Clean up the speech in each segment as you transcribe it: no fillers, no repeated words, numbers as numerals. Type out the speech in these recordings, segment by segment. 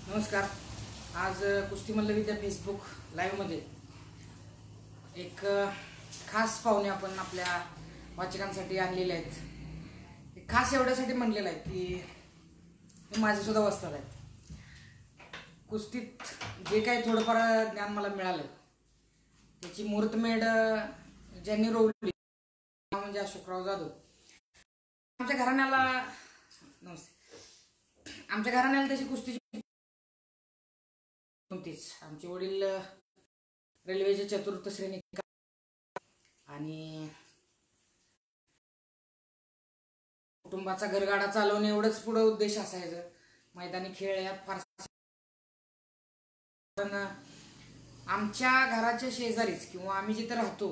नमस्कार. आज कुस्ती मल्लविद्या फेसबुक लाईव्हमध्ये एक खास पाहुणे आपण आपल्या वाचकांसाठी आणलेले आहेत. खास एवढ्यासाठी म्हणलेलं आहे की हे माझेसुद्धा वस्ताद आहेत. कुस्तीत जे काही थोडंफार ज्ञान मला मिळालं त्याची मुहूर्तमेढ ज्यांनी रोवली म्हणजे अशोकराव जाधव. आमच्या घराण्याला त्याची कुस्तीची आमचे वडील रेल्वेचे चतुर्थ श्रेणी आणि कुटुंबाचा घरगाडा चालवणे एवढंच पुढे उद्देश असायचं. मैदानी खेळ यात फार पण आमच्या घराच्या शेजारीच किंवा आम्ही जिथे राहतो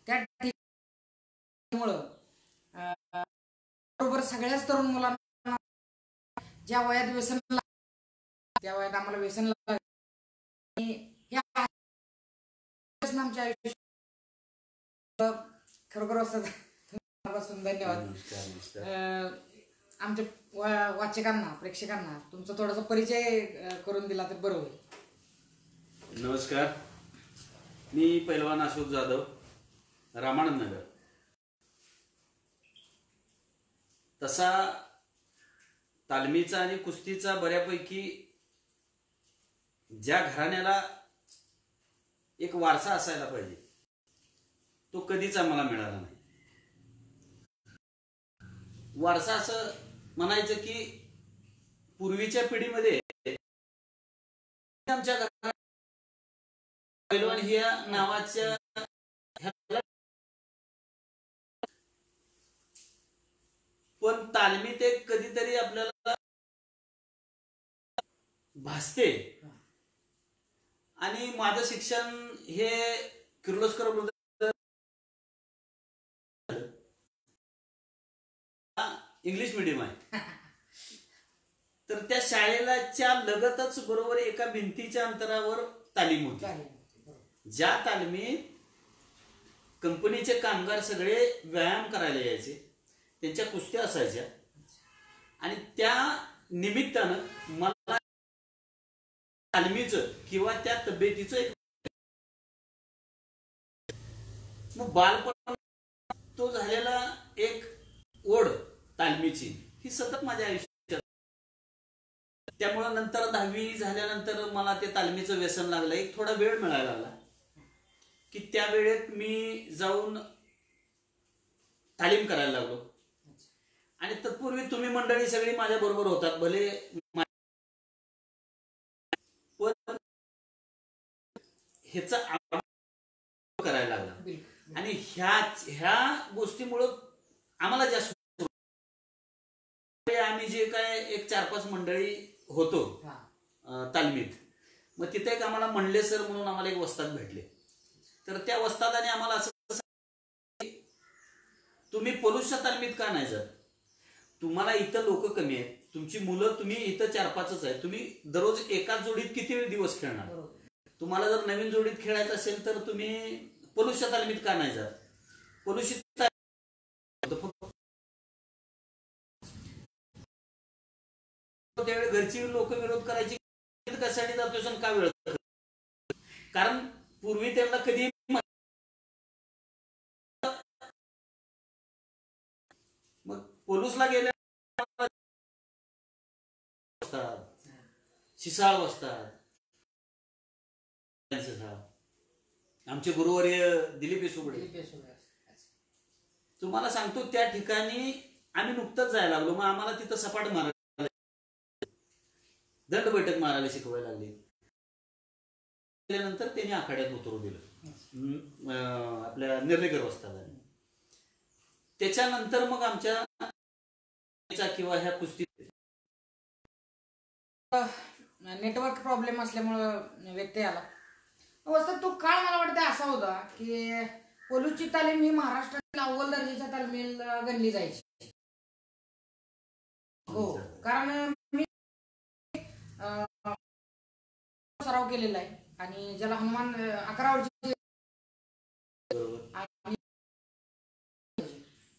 त्या ठिकाणामुळं बरोबर सगळ्याच तरुण मुलांना ज्या वयात व्यसन त्या वयात आम्हाला व्यसन आमच्या आयुष्यात खरोखर धन्यवाद. आमच्या वाचकांना प्रेक्षकांना तुमचा थोडासा परिचय करून दिला तर बरं होईल. नमस्कार, मी पैलवान अशोक जाधव, रामानंद नगर. तसा तालमीचा आणि कुस्तीचा बऱ्यापैकी ज्या घराण्याला एक वारसा असायला पाहिजे तो कधीच आम्हाला मिळाला नाही. वारसा असं म्हणायचं की पूर्वीच्या पिढीमध्ये आमच्या घरात पैलवान ह्या नावाच्या पण तालमीत एक कधीतरी आपल्याला भासते. आणि माझं शिक्षण हे किर्लोस्कर इंग्लिश मीडियम आहे. तर त्या शाळेच्या लगतच बरोबर एका भिंतीच्या अंतरावर तालीम होती. ज्या तालमीत कंपनीचे कामगार सगळे व्यायाम करायला यायचे, त्यांच्या कुस्त्या असायच्या आणि त्या निमित्तानं मला तालमीचं किंवा त्या तब्येतीचं एक मग बालपण तो झालेला एक ओढ तालमीची ही सतत माझ्या आयुष्यात. त्यामुळे नंतर 10वी झाल्यानंतर मला ते तालमीचं व्यसन लागलं. एक थोडा वेळ मिळायला लागला की त्या वेळेत मी जाऊन तालीम करायला लागलो. आणि तत्पूर्वी तुम्ही मंडळी सगळी माझ्या बरोबर होतात भले, पण ह्याचा करायला लागला. आणि ह्या गोष्टीमुळं आम्हाला जास्त आम्ही जे काय एक 4-5 मंडळी होतो तालमीत, मग तिथे एक आम्हाला मंडले सर म्हणून आम्हाला एक वस्ताद भेटले. तर त्या वस्तादाने आम्हाला असं तुम्ही पोलीसच्या तालमीत का नाही जात? तुम्हाला इथं लोक कमी आहेत, तुमची मुलं तुम्ही इथं 4-5च आहेत, तुम्ही दररोज एकाच जोडीत किती दिवस खेळणार? तुम्हाला जर नवीन जोडीत खेळायचं असेल तर तुम्ही पोलीसच्या तालमीत का नाही जात? पोलीस त्यावेळी घरची लोक विरोध करायची, कशासाठी जातोय का वेळ? कारण पूर्वी त्यांना कधी मग पोलीसला गेल्या शिसाळ बसतात. आमचे गुरुवर्य दिलीप सुबडे, तुम्हाला सांगतो त्या ठिकाणी आम्ही नुकतंच जायला लागलो. मग आम्हाला तिथं सपाट मारायला, दंड बैठक मारायला शिकवायला लागली. त्यानंतर त्यांनी आखाड्यात उतरू दिलं आपल्या निर्लेकर वस्तादाने. त्याच्यानंतर मग आमच्या किंवा ह्या कुस्ती नेटवर्क प्रॉब्लेम असल्यामुळं व्यत्यय आला. वस्ताद तो काळ मला वाटतं असा होता की पोलीसची तालीम ही महाराष्ट्रातील अव्वल दर्जाच्या तालमीला गणली जायची. हो, कारण मी सराव केलेला आहे आणि ज्याला हनुमान 11 वर्षाचे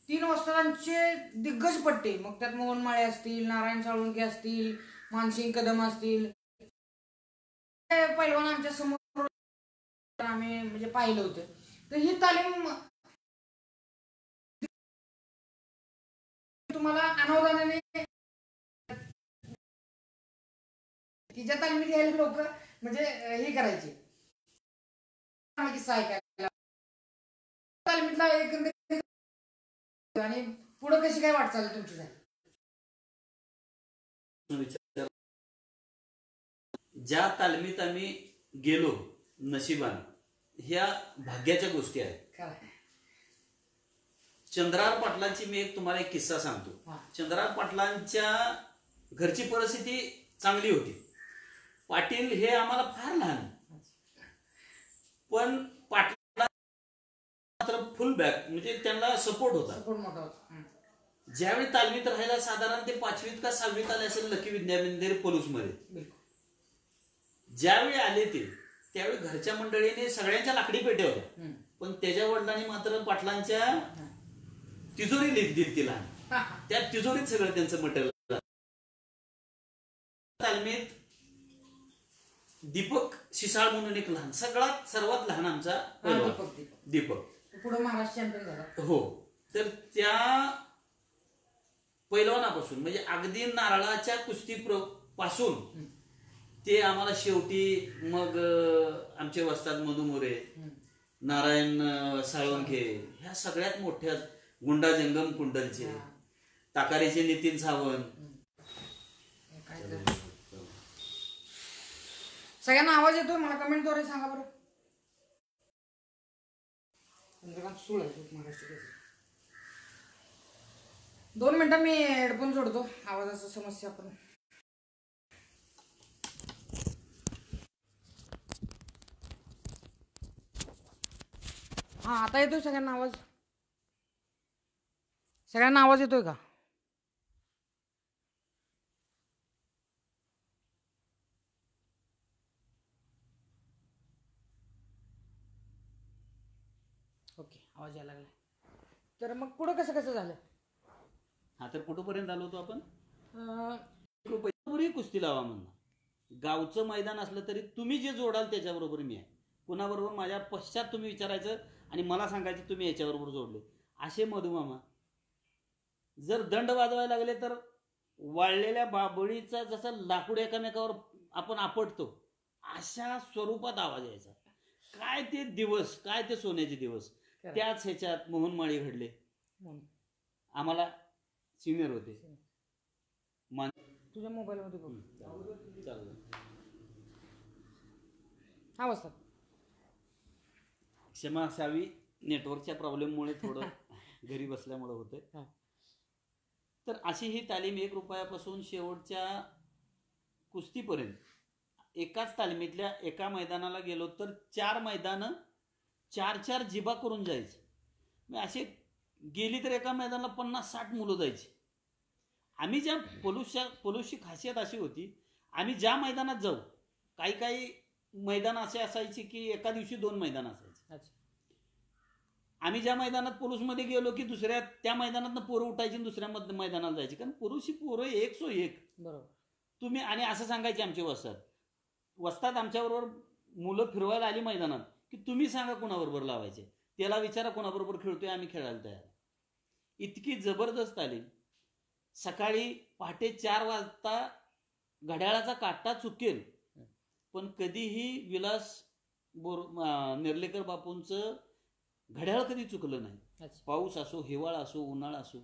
3 वस्तादांचे दिग्गज पट्टे, मग त्यात मोहन माळे असतील, नारायण साळुंके असतील, मानसिंग कदम असतील, पैलवान आमच्या समोर आम्ही म्हणजे पाहिलं होतं. तर ही तालीम तुम्हाला अनावधानाने की ज्या तालमीत यायला लोक म्हणजे हे करायचे किस्सा ऐकायला तालमीतला एकंदरीत आणि पुढे कशी काय वाटचाल तुमची झाली? ज्या तालमीत आम्ही गेलो नशिबाने, ह्या भाग्याच्या गोष्टी आहेत. काय चंद्रार पाटलांची मी तुम्हाला एक किस्सा सांगतो. हा. चंद्रार पाटलांच्या घरची परिस्थिती चांगली होती. पाटील हे आम्हाला फार लहान, पण पाटला मात्र फुल बॅक म्हणजे त्यांना सपोर्ट होता. सपोर्ट मोठा होता. ज्यावेळी तालमीत राहायला साधारण ते 5वीत का 6वीत आले असेल लकी विद्यामंदिर पोलूसमध्ये. बिलकुल. ज्यावेळी आले ते त्यावेळी घरच्या मंडळीने सगळ्यांच्या लाकडी पेट्या होत्या, पण त्याच्या वडिलांनी मात्र पाटलांच्या तिजोरी दिली तिला. त्या तिजोरीत सगळं त्यांचं मटेरियल. तालमीत दीपक शिसाळ म्हणून एक लहान सर्वात लहान आमचा दीपक पुढे महाराष्ट्र चॅम्पियन झाला. हो. तर त्या पैलवानापासून म्हणजे अगदी नारळाच्या कुस्ती पासून ते आम्हाला शेवटी मग आमचे वस्ताद मधु मोरे, नारायण साळवंखे, ह्या सगळ्यात मोठ्या गुंडा जंगम कुंडलचे, ताकारीचे नितीन सावंत, सगळ्यांना आवाज येतोय मला कमेंटद्वारे सांगा बरं. महाराष्ट्र 2 मिनिटं मी हेडफोन जोडतो. आवाजाची समस्या पण हा आता येतोय सगळ्यांना आवाज? सगळ्यांना आवाज येतोय का? ओके, आवाज यायला लागला. तर मग पुढं कसं कसं झालं? हा, तर कुठपर्यंत आलो होतो आपण? रुपये कुस्ती लावा म्हणून. गावचं मैदान असलं तरी तुम्ही जे जोडाल त्याच्याबरोबर मी आहे. कुणाबरोबर माझ्या पश्चात तुम्ही विचारायचं आणि मला सांगायचं तुम्ही याच्याबरोबर जोडले. असे मधुमामा जर दंड वाजवायला लागले तर वाळलेल्या बाबळीचा जसा लाकूड एकामेकावर आपण आपटतो अशा स्वरूपात आवाज यायचा. काय ते दिवस, काय ते सोन्याचे दिवस. त्याच ह्याच्यात मोहनमाळी घडले. आम्हाला सिनियर होते. तुझ्या मोबाईल मध्ये बघ. चालू हा वाजता क्षमा असावी, नेटवर्कच्या प्रॉब्लेममुळे थोडं घरी बसल्यामुळे होते. तर अशी ही तालीम 1 रुपयापासून शेवटच्या कुस्तीपर्यंत एकाच तालमीतल्या एका मैदानाला गेलो तर 4 मैदानं 4 जिबा करून जायचे. मग असे गेली तर एका मैदानाला 50-60 मुलं जायची. आम्ही ज्या पोलूसची खासियत अशी होती, आम्ही ज्या मैदानात जाऊ, काही मैदान असे असायचे की एका दिवशी 2 मैदान असायचे. आम्ही ज्या मैदानात पोलूसमध्ये गेलो की दुसऱ्या त्या मैदानात पोरं उठायची आणि दुसऱ्या मैदानाला जायची. कारण पोलूसची पोरं 101 बरोबर तुम्ही. आणि असं सांगायचे आमचे वस्ताद आमच्याबरोबर मुलं फिरवायला आली मैदानात की तुम्ही सांगा कोणाबरोबर लावायचे, त्याला विचारा कोणाबरोबर खेळतोय, आम्ही खेळायला तयार. इतकी जबरदस्त आली. सकाळी पहाटे 4 वाजता घड्याळाचा काटा चुकेल पण कधीही विलास नेर्लेकर बापूंचं घड्याळ कधी चुकलं नाही. पाऊस असो, हिवाळा असो, उन्हाळा असो,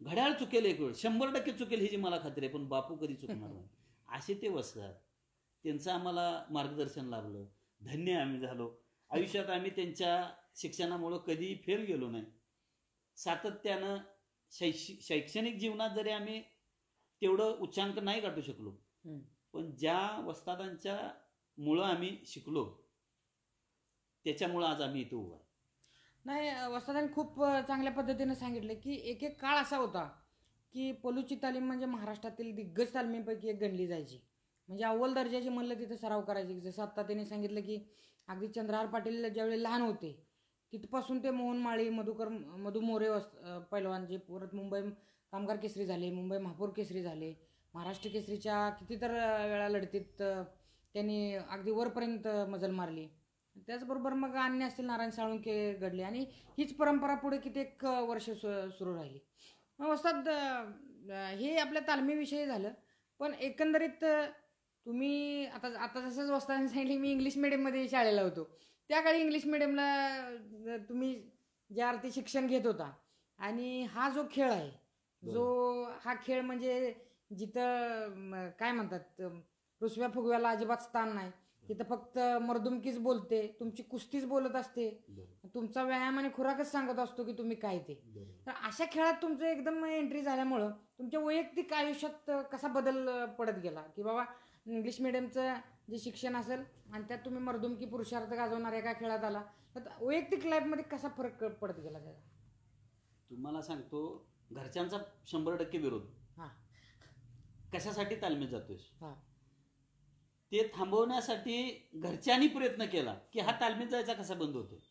घड्याळ चुकेल एक वेळ, 100% चुकेल ह्याची मला खात्री आहे, पण बापू कधी चुकणार नाही. असे ते वसतात. त्यांचं आम्हाला मार्गदर्शन लाभलं. धन्य आम्ही झालो. आयुष्यात आम्ही त्यांच्या शिक्षणामुळं कधी फेल गेलो नाही. सातत्यानं शैक्षणिक जीवनात जरी आम्ही तेवढं उच्चांक नाही गाठू शकलो, पण ज्या वस्तादांच्या मुळे आम्ही शिकलो त्याच्यामुळं आज आम्ही इथे उभा. नाही, वस्तादांनी खूप चांगल्या पद्धतीने सांगितलं की एक काळ असा होता की पोलूची तालीम म्हणजे महाराष्ट्रातील दिग्गज तालमीपैकी एक गणली जायची. म्हणजे अव्वल दर्जाची म्हणलं तिथे सराव करायची. जसं आत्ता त्यांनी सांगितलं की अगदी चंद्रहार पाटील ज्यावेळी लहान होते तिथपासून ते मोहनमाळी, मधु मोरे पैलवान जे परत मुंबई कामगार केसरी झाले, मुंबई महापौर केसरी झाले, महाराष्ट्र केसरीच्या कितीतर वेळा लढतीत त्यांनी अगदी वरपर्यंत मजल मारली. त्याचबरोबर मग अन्य असतील नारायण साळुंखे घडले आणि हीच परंपरा पुढे कित्येक वर्ष सुरू राहिली. मग वस्ताद हे आपल्या तालमीविषयी झालं, पण एकंदरीत तुम्ही आता जसंच वस्तादांनी सांगितलं मी इंग्लिश मिडियममध्ये शाळेला होतो. त्या काळी इंग्लिश मिडियमला तुम्ही ज्या अर्थी शिक्षण घेत होता आणि हा जो खेळ आहे, हा खेळ म्हणजे जिथं काय म्हणतात रुसव्या फुगव्याला अजिबात स्थान नाही, तिथं फक्त मर्दुमकीच बोलते, तुमची कुस्तीच बोलत असते, तुमचा व्यायाम आणि खुराकच सांगत असतो की तुम्ही काय ते. तर अशा खेळात तुमचं एकदम एंट्री झाल्यामुळं तुमच्या वैयक्तिक आयुष्यात कसा बदल पडत गेला की बाबा इंग्लिश मिडियमचं जे शिक्षण असेल आणि त्यात तुम्ही मर्दुमकी पुरुषार्थ गाजवणाऱ्या एका खेळात आला, तर वैयक्तिक लाईफमध्ये कसा फरक पडत गेला त्याचा? तुम्हाला सांगतो, घरच्यांचा 100% विरोध. हां. कशासाठी तालमीत जातोयस हां. ते थांबवण्यासाठी घरच्यांनी प्रयत्न केला की हा तालमीत जायचा कसा बंद होतो.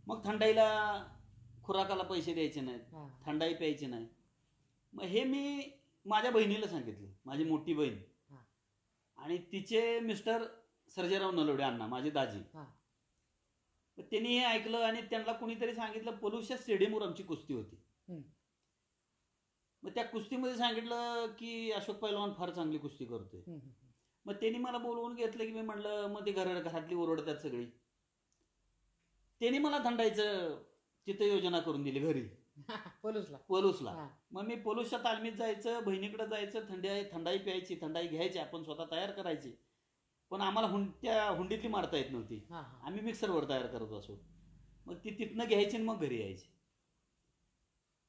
मग थंडाईला खुराकाला पैसे द्यायचे नाहीत, थंडाई प्यायची नाही. मग हे मी माझ्या बहिणीला सांगितले, माझी मोठी बहीण आणि तिचे मिस्टर सर्जेराव नलोडे अण्णा, माझे दाजी. त्यांनी हे ऐकलं आणि त्यांना कुणीतरी सांगितलं, पोलूसच्या स्टेडियमवर आमची कुस्ती होती. मग त्या कुस्तीमध्ये सांगितलं की अशोक पैलवान फार चांगली कुस्ती करतोय. मग त्यांनी मला बोलवून घेतलं की मी म्हणलं, मग ते घरातली ओरडतात सगळी. त्यांनी मला थंडायचं तिथं योजना करून दिली घरी पोलूसला. मग मी पोलूसच्या तालमीत जायचं, बहिणीकडे जायचं, थंडाई प्यायची, थंडाई घ्यायची, आपण स्वतः तयार करायची. पण आम्हाला त्या हुंडीतली मारता येत नव्हती, आम्ही मिक्सरवर तयार करत असो. मग ती तिथनं घ्यायची आणि मग घरी यायची.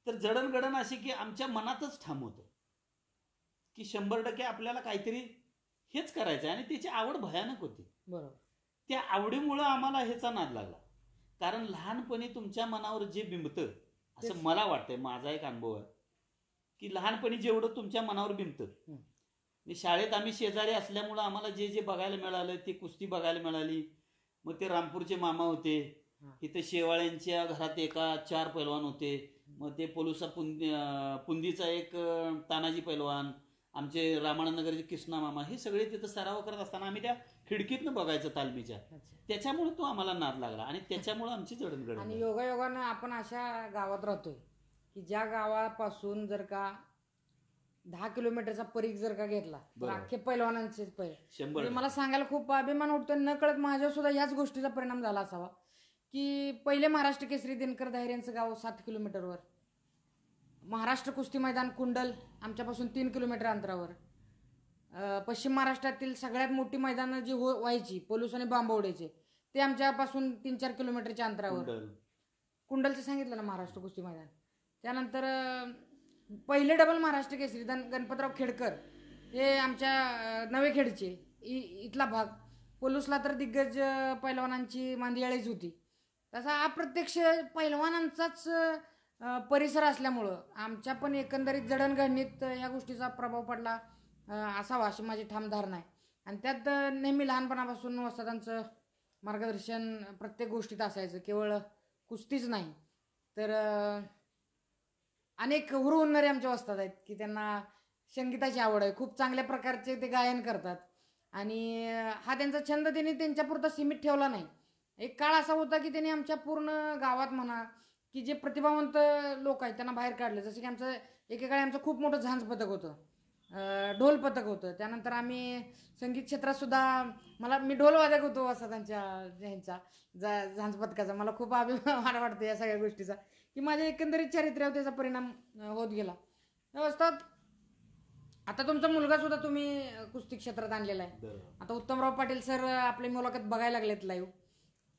तर जडणघडण अशी की आमच्या मनातच ठाम होतं की 100% आपल्याला काहीतरी हेच करायचं आहे. आणि त्याची आवड भयानक होती. बरोबर. त्या आवडीमुळं आम्हाला ह्याचा नाद लागला. कारण लहानपणी तुमच्या मनावर जे बिंबतं, असं मला वाटतंय, माझा एक अनुभव आहे की लहानपणी जेवढं तुमच्या मनावर बिंबतं, शाळेत आम्ही शेजारी असल्यामुळं आम्हाला जे जे बघायला मिळालं, ते कुस्ती बघायला मिळाली. मग ते रामपूरचे मामा होते, इथे शेवाळ्यांच्या घरात 4 पैलवान होते. मग ते पोलुसा पुंदीचा एक तानाजी पैलवान, आमचे रामानंदनगरचे कृष्णा मामा, हे सगळे तिथं सराव करत असताना आम्ही त्या खिडकीतनं बघायचं तालमीच्या. त्याच्यामुळे तो आम्हाला नाद लागला आणि त्याच्यामुळे आमची जडणघडण. आणि योगायोगानं आपण अशा गावात राहतोय की ज्या गावापासून जर का 10 किलोमीटरचा परीघ जर का घेतला तर अख्खे पैलवानांचेच म्हणजे मला सांगायला खूप अभिमान वाटतो. न कळत माझ्यावर सुद्धा याच गोष्टीचा परिणाम झाला असावा की पहिले महाराष्ट्र केसरी दिनकर धायर यांचं गाव 7 किलोमीटरवर, महाराष्ट्र कुस्ती मैदान कुंडल आमच्यापासून 3 किलोमीटर अंतरावर, पश्चिम महाराष्ट्रातील सगळ्यात मोठी मैदानं जी व्हायची पोलूस आणि बांबवड्याचे ते आमच्यापासून 3-4 किलोमीटरच्या अंतरावर. कुंडलचं सांगितलं ना महाराष्ट्र कुस्ती मैदान. त्यानंतर पहिले डबल महाराष्ट्र केसरी गणपतराव खेडकर हे आमच्या नवेखेडचे इथला भाग. पोलूसला तर दिग्गज पैलवानांची मांदियाळीच होती. तसा अप्रत्यक्ष पैलवानांचाच परिसर असल्यामुळं आमच्या पण एकंदरीत जडणघडणीत ह्या गोष्टीचा प्रभाव पडला असावा अशी माझी ठाम धारणा आहे. आणि त्यात नेहमी लहानपणापासून वस्तादांचं मार्गदर्शन प्रत्येक गोष्टीत असायचं. केवळ कुस्तीच नाही तर अनेक हुरहुन्नरे आमचे वस्ताद आहेत की त्यांना संगीताची आवड आहे, खूप चांगल्या प्रकारचे ते गायन करतात. आणि हा त्यांचा छंद त्यांनी त्यांच्यापुरता सीमित ठेवला नाही. एक काळ असा होता की त्यांनी आमच्या पूर्ण गावात म्हणा की जे प्रतिभावंत लोक आहेत त्यांना बाहेर काढले. जसं की आमचं एकेकाळी आमचं खूप मोठं झांज पथक होतं, ढोल पथक होतं. त्यानंतर आम्ही संगीत क्षेत्रात सुद्धा मी ढोलवादक होतो वस्तादांच्या ह्यांचा झांज पथकाचा. मला खूप अभिमान वाटतो या सगळ्या गोष्टीचा की माझ्या एकंदरीत चारित्र्यावर त्याचा परिणाम होत गेला. वस्ताद आता तुमचा मुलगा सुद्धा तुम्ही कुस्ती क्षेत्रात आणलेला आहे. आता उत्तमराव पाटील सर आपली मुलाखत बघायला लागलेत लाईव्ह.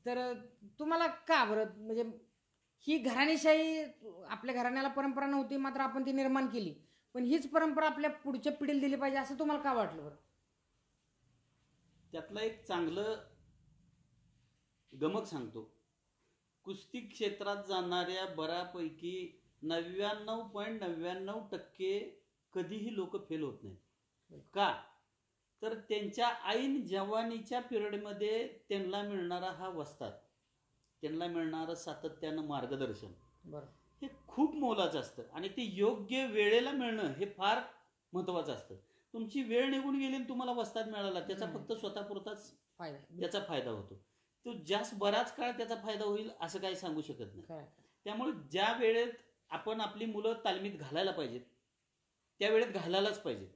तर तुम्हाला का बरं म्हणजे ही घराणेशाही आपल्या घराण्याला परंपरा नव्हती, मात्र आपण ती निर्माण केली, पण हीच परंपरा आपल्या पुढच्या पिढीला दिली पाहिजे असं तुम्हाला का वाटलं बरं? त्यातलं एक चांगलं गमक सांगतो. कुस्ती क्षेत्रात जाणाऱ्या बऱ्यापैकी 99.99% कधीही लोक फेल होत नाहीत. का तर त्यांच्या ऐन जवानीच्या पिरियडमध्ये त्यांना मिळणारा हा वस्ताद, त्यांना मिळणारं सातत्यानं मार्गदर्शन हे खूप मोलाचं असतं आणि ते योग्य वेळेला मिळणं हे फार महत्वाचं असतं. तुमची वेळ निघून गेली आणि तुम्हाला वस्ताद मिळाला, त्याचा फक्त स्वतःपुरताच फायदा त्याचा फायदा होतो. तो जास्त बराच काळ त्याचा फायदा होईल असं काही सांगू शकत नाही. खरं. त्यामुळे ज्या वेळेत आपण आपली मुलं तालमीत घालायला पाहिजेत त्या वेळेत घालायलाच पाहिजेत.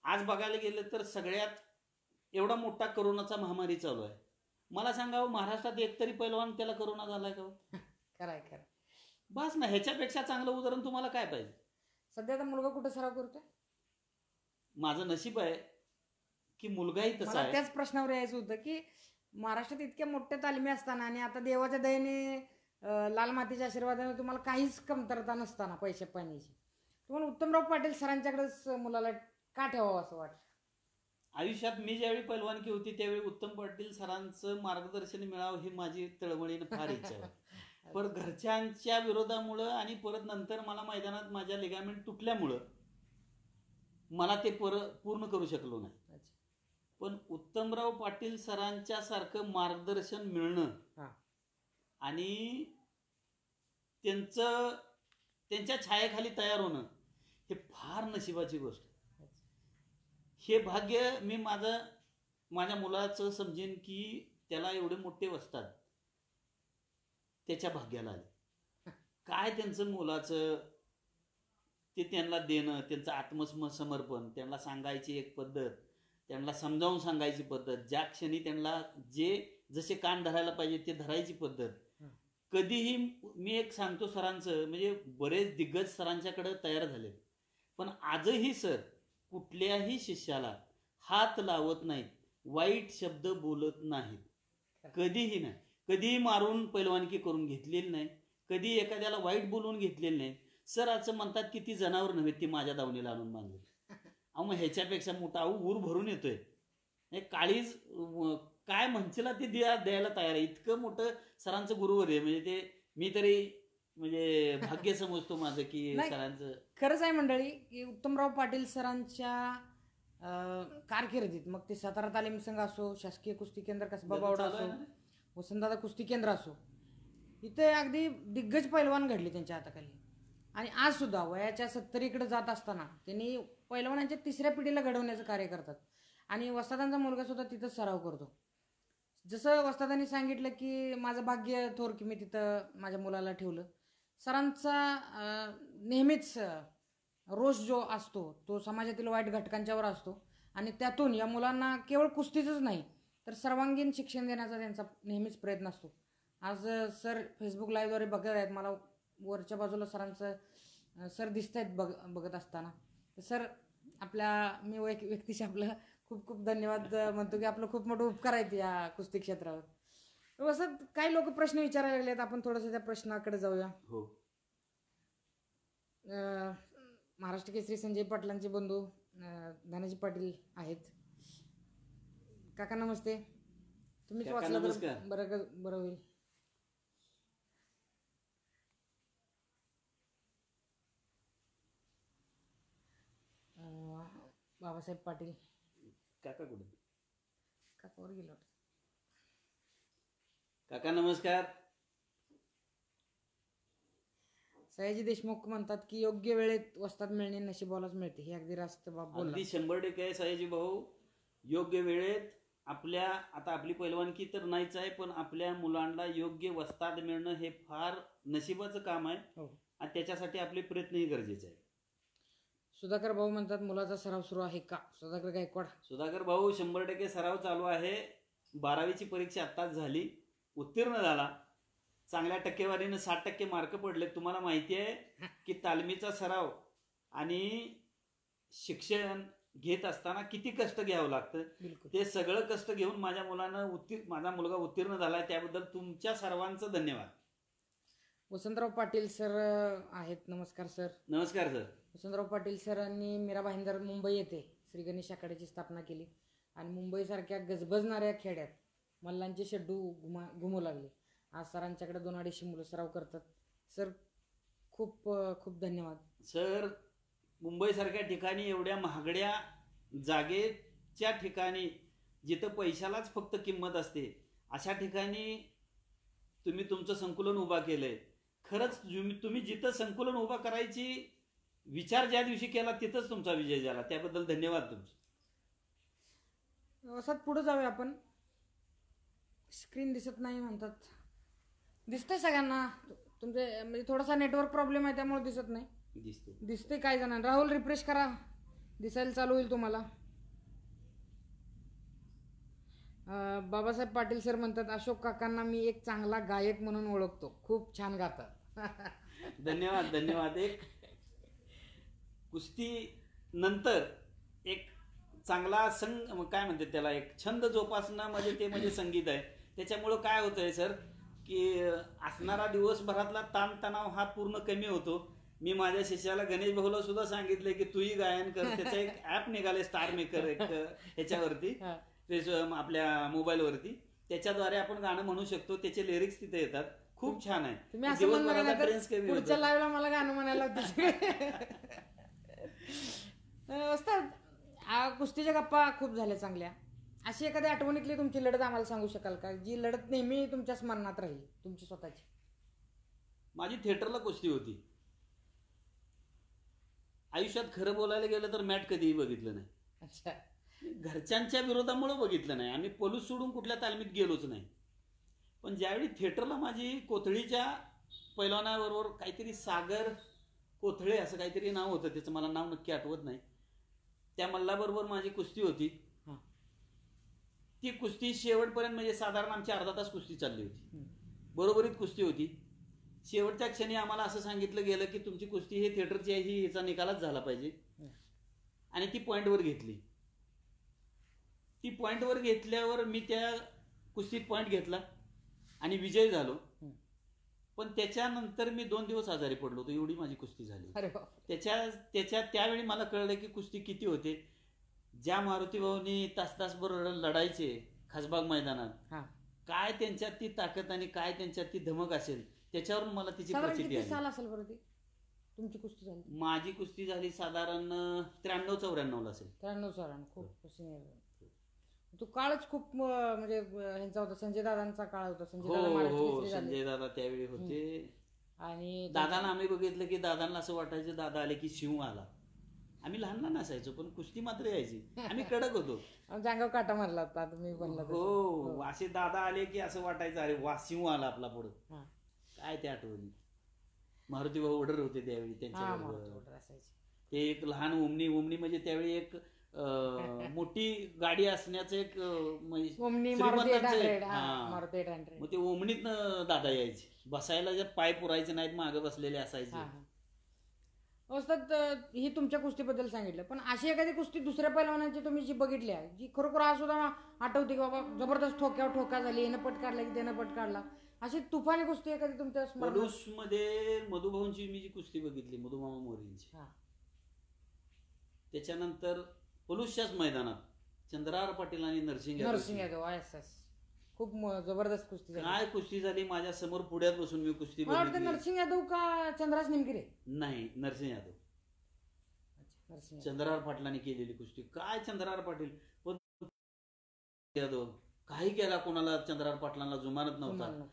आज बघायला गेलं तर सगळ्यात एवढा मोठा करोनाचा महामारी चालू आहे. मला सांगावं, महाराष्ट्रात एकतरी पैलवान त्याला करोना झालाय का? खरं. बस ना, ह्याच्यापेक्षा चांगलं उदाहरण तुम्हाला काय पाहिजे? सध्या तर मुलगा कुठं सराव करतोय? माझं नशीब आहे की मुलगाही तसा मला आहे. त्याच प्रश्नावर यायचं होतं की महाराष्ट्रात इतक्या मोठ्या तालमी असताना आणि आता देवाच्या दयेने लाल मातेच्या आशीर्वादाने तुम्हाला काहीच कमतरता नसताना पैशा पाण्याची, तुम्हाला उत्तमराव पाटील सरांच्याकडेच मुलाला का ठेवावं असं वाटतं? आयुष्यात मी ज्यावेळी पैलवानकी होती त्यावेळी उत्तम पाटील सरांचं मार्गदर्शन मिळावं ही माझी तळमळीनं फार इच्छा आहे. पण घरच्यांच्या विरोधामुळं आणि परत नंतर मला मैदानात माझ्या लिगामेंट तुटल्यामुळं मला ते पूर्ण करू शकलो नाही. पण उत्तमराव पाटील सरांच्या सारखं मार्गदर्शन मिळणं आणि त्यांच्या छायाखाली तयार होणं हे फार नशिबाची गोष्ट आहे. हे भाग्य मी माझ्या मुलाचं समजेन की त्याला एवढे मोठे वस्ताद त्याच्या भाग्याला आले. काय त्यांचं मुलाचं ते त्यांना देणं, त्यांचं आत्मसमर्पण, त्यांना सांगायची एक पद्धत, त्यांना समजावून सांगायची पद्धत, ज्या क्षणी त्यांना जसे कान धरायला पाहिजे ते धरायची पद्धत. कधीही मी एक सांगतो सरांचं, म्हणजे बरेच दिग्गज सरांच्याकडे तयार झाले पण आजही सर कुठल्याही शिष्याला हात लावत नाहीत, वाईट शब्द बोलत नाहीत, कधीही नाही. कधीही मारून पैलवानकी करून घेतलेली नाही, कधी एखाद्याला वाईट बोलून घेतलेलं नाही. सर असं म्हणतात की ती जनावर नव्हे, ती माझ्या दावणीला आणून बांधली. मग ह्याच्यापेक्षा मोठा ऊर भरून येतोय. काळीज काय म्हणशीला ते द्यायला तयार आहे. इतकं मोठं सरांचं गुरुवर आहे, म्हणजे ते मी तरी म्हणजे भाग्य समजतो माझं की सरांचं. खरंच आहे मंडळी की उत्तमराव पाटील सरांच्या कारकिर्दीत, मग ते सातारा तालीम संघ असो, शासकीय कुस्ती केंद्र कसबा बावडा असो, वसंतदादा कुस्ती केंद्र असो, इथे अगदी दिग्गज पैलवान घडले त्यांच्या हाताखाली. आणि आज सुद्धा वयाच्या 70कडे जात असताना त्यांनी पैलवानांच्या 3ऱ्या पिढीला घडवण्याचं कार्य करतात. आणि वस्तादांचा मुलगा सुद्धा तिथं सराव करतो. जसं वस्तादांनी सांगितलं की माझं भाग्य थोर की मी तिथं माझ्या मुलाला ठेवलं. सरांचा नेहमीच रोष जो असतो तो समाजातील वाईट घटकांच्यावर असतो आणि त्यातून या मुलांना केवळ कुस्तीचंच नाही तर सर्वांगीण शिक्षण देण्याचा त्यांचा नेहमीच प्रयत्न असतो. आज सर फेसबुक लाईव्हद्वारे बघत आहेत, मला वरच्या बाजूला सरांचं सर दिसत आहेत बघत असताना. तर सर मी व्यक्तीशी आपलं खूप खूप धन्यवाद म्हणतो की आपलं खूप मोठं उपकार आहेत या कुस्ती क्षेत्रावर. असं काही लोक प्रश्न विचारायला लागलेत, आपण थोडंसं त्या प्रश्नाकडे जाऊया. हो. महाराष्ट्र केसरी संजय पाटलांचे बंधू धनाजी पाटील आहेत. काका नमस्ते. तुम्हीच वाचलं तर बरं होईल. बाबासाहेब पाटील काका कुठे? काकावर गेलो. काका नमस्कार. सयाजी देशमुख म्हणतात की योग्य वेळेत वस्ताद मिळणे नशिबालाच मिळते, हे अगदी रास्त बाब बोलला. अगदी 100% आहे सयाजी भाऊ. योग्य वेळेत आता आपली पैलवानकी तर नाहीच आहे, पण आपल्या मुलांना योग्य वस्ताद मिळणं हे फार नशिबाचं काम आहे. आणि त्याच्यासाठी आपले प्रयत्नही गरजेचे आहे. सुधाकर भाऊ म्हणतात मुलाचा सराव सुरू आहे का? सुधाकर गायकवाड. सुधाकर भाऊ 100% सराव चालू आहे. 12वीची परीक्षा आत्ताच झाली, उत्तीर्ण झाला. चांगल्या टक्केवारीनं 60% मार्क पडले. तुम्हाला माहिती आहे की तालमीचा सराव आणि शिक्षण घेत असताना किती कष्ट घ्यावं लागतं. ते सगळं कष्ट घेऊन माझा मुलगा उत्तीर्ण झालाय, त्याबद्दल तुमच्या सर्वांचं धन्यवाद. वसंतराव पाटील सर आहेत. नमस्कार सर. नमस्कार सर. वसंतराव पाटील सरांनी मीरा भाईंदर मुंबई येथे श्री गणेश आखाड्याची स्थापना केली आणि मुंबईसारख्या गजबजणाऱ्या खेड्यात मल्लांचे शेड्डू घुमू लागले. आज सरांच्याकडे 200-250 मुलं सराव करतात. सर खूप खूप धन्यवाद. सर मुंबईसारख्या ठिकाणी, एवढ्या महागड्या जागेच्या ठिकाणी जिथं पैशालाच फक्त किंमत असते, अशा ठिकाणी तुम्ही तुमचं संकुलन उभा केलंय. खरंच तुम्ही जिथं संकुलन उभा करायची विचार ज्या दिवशी केला तिथंच तुमचा विजय झाला. त्याबद्दल धन्यवाद तुमचे. असंच पुढे जाऊया आपण. स्क्रीन दिसत नाही म्हणतात. दिसतंय सगळ्यांना तुमचे, म्हणजे थोडासा नेटवर्क प्रॉब्लेम आहे त्यामुळे दिसत नाही. दिसते काय जण. राहुल रिफ्रेश करा, दिसायला चालू होईल तुम्हाला. बाबासाहेब पाटील सर म्हणतात अशोक काकांना मी एक चांगला गायक म्हणून ओळखतो, खूप छान गातात. धन्यवाद धन्यवाद. एक कुस्ती नंतर एक चांगला काय म्हणते त्याला, एक छंद जोपासणं म्हणजे संगीत आहे. त्याच्यामुळं काय होतंय सर की असणारा दिवसभरातला ताणतणाव हा पूर्ण कमी होतो. मी माझ्या शिष्याला गणेश भाऊला सुद्धा सांगितलंय की तूही गायन कर. त्याचं एक ऍप निघाले स्टार मेकर एक ह्याच्यावरती आपल्या मोबाईलवरती. त्याच्याद्वारे आपण गाणं म्हणू शकतो. त्याचे लिरिक्स तिथे येतात. खूप छान आहे. पुढच्या लाईव्हला मला गाणं म्हणायला असतात. कुस्तीच्या गप्पा खूप झाल्या चांगल्या. अशी एखादी आठवणीतली तुमची लढत आम्हाला सांगू शकाल का, जी लढत नेहमी तुमच्या स्मरणात राहील तुमची स्वतःची? माझी थिएटरला कुस्ती होती. आयुष्यात खरं बोलायला गेलं तर मॅट कधीही बघितलं नाही. अच्छा. घरच्यांच्या विरोधामुळे बघितलं नाही. आम्ही पोलीस सोडून कुठल्या तालमीत गेलोच नाही. पण ज्यावेळी थिएटरला माझी कोथळीच्या पैलवानाबरोबर काहीतरी सागर कोथळे असं काहीतरी नाव होतं, त्याचं मला नाव नक्की आठवत नाही, त्या मल्लाबरोबर माझी कुस्ती होती. ती कुस्ती शेवटपर्यंत म्हणजे साधारण आमची अर्धा तास कुस्ती चालली होती. बरोबरीत कुस्ती होती. शेवटच्या क्षणी आम्हाला असं सांगितलं गेलं की तुमची कुस्ती ही थिएटरची आहे, ही याचा निकालच झाला पाहिजे. आणि ती पॉईंटवर घेतली. ती पॉईंटवर घेतल्यावर मी त्या कुस्तीत पॉईंट घेतला आणि विजय झालो. पण त्याच्यानंतर मी 2 दिवस आजारी पडलो होतो. एवढी माझी कुस्ती झाली. त्यावेळी मला कळलं की कुस्ती किती होते. ज्या मारुती भाऊनी तास लढायचे खासबाग मैदानात, काय त्यांच्यात ती ताकद आणि काय त्यांच्यात ती धमक असेल, त्याच्यावरून मला तिची प्रचिती आली. साल असेल बरं ती तुमची कुस्ती झाली? माझी कुस्ती झाली साधारण 93-94 असेल. 93-94. खूप सिनियर. तो काळच खूप म्हणजे ह्यांचा होता, संजय दादांचा काळ होता. संजय दादा त्यावेळी होते. आणि दादांना आम्ही बघितलं की दादांना असं वाटायचं दादा आले की शिव आला. आम्ही लहान असायचो पण कुस्ती मात्र यायची. आम्ही कडक होतो. जांगाव काटा मारला होता तुम्ही बनला. हो, असे दादा आले की असं वाटायचं अरे वा शिव आला आपला पुढं. काय ते आठवणी. मारुती भाऊ ऑर्डर होते त्यावेळी त्यांच्या असायचे. ते एक लहान ओमनी म्हणजे त्यावेळी एक मोठी गाडी असण्याचं एक मग ते ओमनीतनं दादा यायचे. बसायला जर पाय पुरायचे नाहीत, मागे बसलेले असायचे. असतात. ही तुमच्या कुस्तीबद्दल सांगितलं, पण अशी एखादी कुस्ती दुसऱ्या पैलवानांची तुम्ही जी बघितली आहे जी खरोखर आज सुद्धा आठवते की बाबा जबरदस्त ठोक्यावर ठोका झाली, यानं पट काढला की त्यानं पट काढला, अशी तुफानी कुस्ती एखादी तुमच्या मध्ये मधुभाऊंची मी जी कुस्ती बघितली, मधुमामा मोरेंची. त्याच्यानंतर पलूसच्याच मैदानात चंद्रहार पाटील आणि नरसिंह यादव खूप जबरदस्त कुस्ती झाली. काय कुस्ती झाली. माझ्या समोर पुढ्यात बसून मी कुस्ती बघितली. नरसिंह यादव का चंद्रास निमगिरे? नाही, नरसिंह यादव. चंद्रहार पाटलांनी केलेली कुस्ती. काय चंद्रहार पाटील पण यादव काही केला कोणाला चंद्रहार पाटलांना जुमानत नव्हता.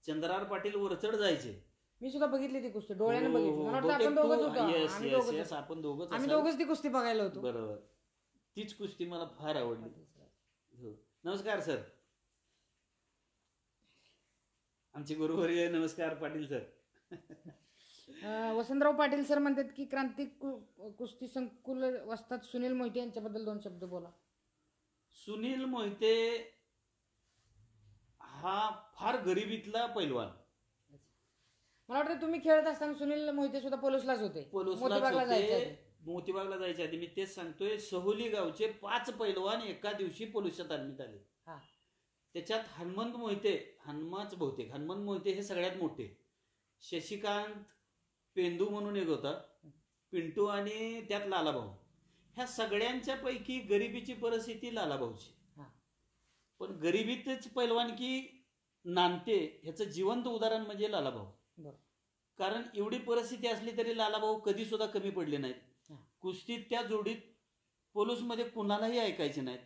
चंद्रहार पाटील वरचढ जायचे. मी सुद्धा बघितली ती कुस्ती, डोळ्याने बघितली. आपण दोघंच ती कुस्ती बघायला होतो. बरोबर. तीच कुस्ती मला फार आवडली. नमस्कार सर. आमचे गुरुवर्य. नमस्कार पाटील सर. वसंतराव पाटील सर म्हणतात की क्रांती कुस्ती संकुल वस्ताद सुनील मोहिते यांच्याबद्दल 2 शब्द बोला. सुनील मोहिते हा फार गरिबीतला पैलवान. मला वाटतं तुम्ही खेळत असताना सुनील मोहिते सुद्धा पोलिसलाच होते. मोतीबागला जायच्या आधी मी तेच सांगतोय. सहोली गावचे 5 पैलवान एका दिवशी पोलिसच्या तालमीत आले. त्याच्यात हनुमंत मोहिते हे सगळ्यात मोठे. शशिकांत पेंदू म्हणून एक होता, पिंटू, आणि त्यात लालाभाऊ. ह्या सगळ्यांच्या पैकी गरिबीची परिस्थिती लालाभाऊची. पण गरिबीतच पैलवानकी नांदते ह्याचं जिवंत उदाहरण म्हणजे लालाभाऊ. कारण एवढी परिस्थिती असली तरी लालाभाऊ कधी सुद्धा कमी पडले नाहीत. कुस्तीत त्या जोडीत पोलिसमध्ये कुणालाही ऐकायचे नाहीत.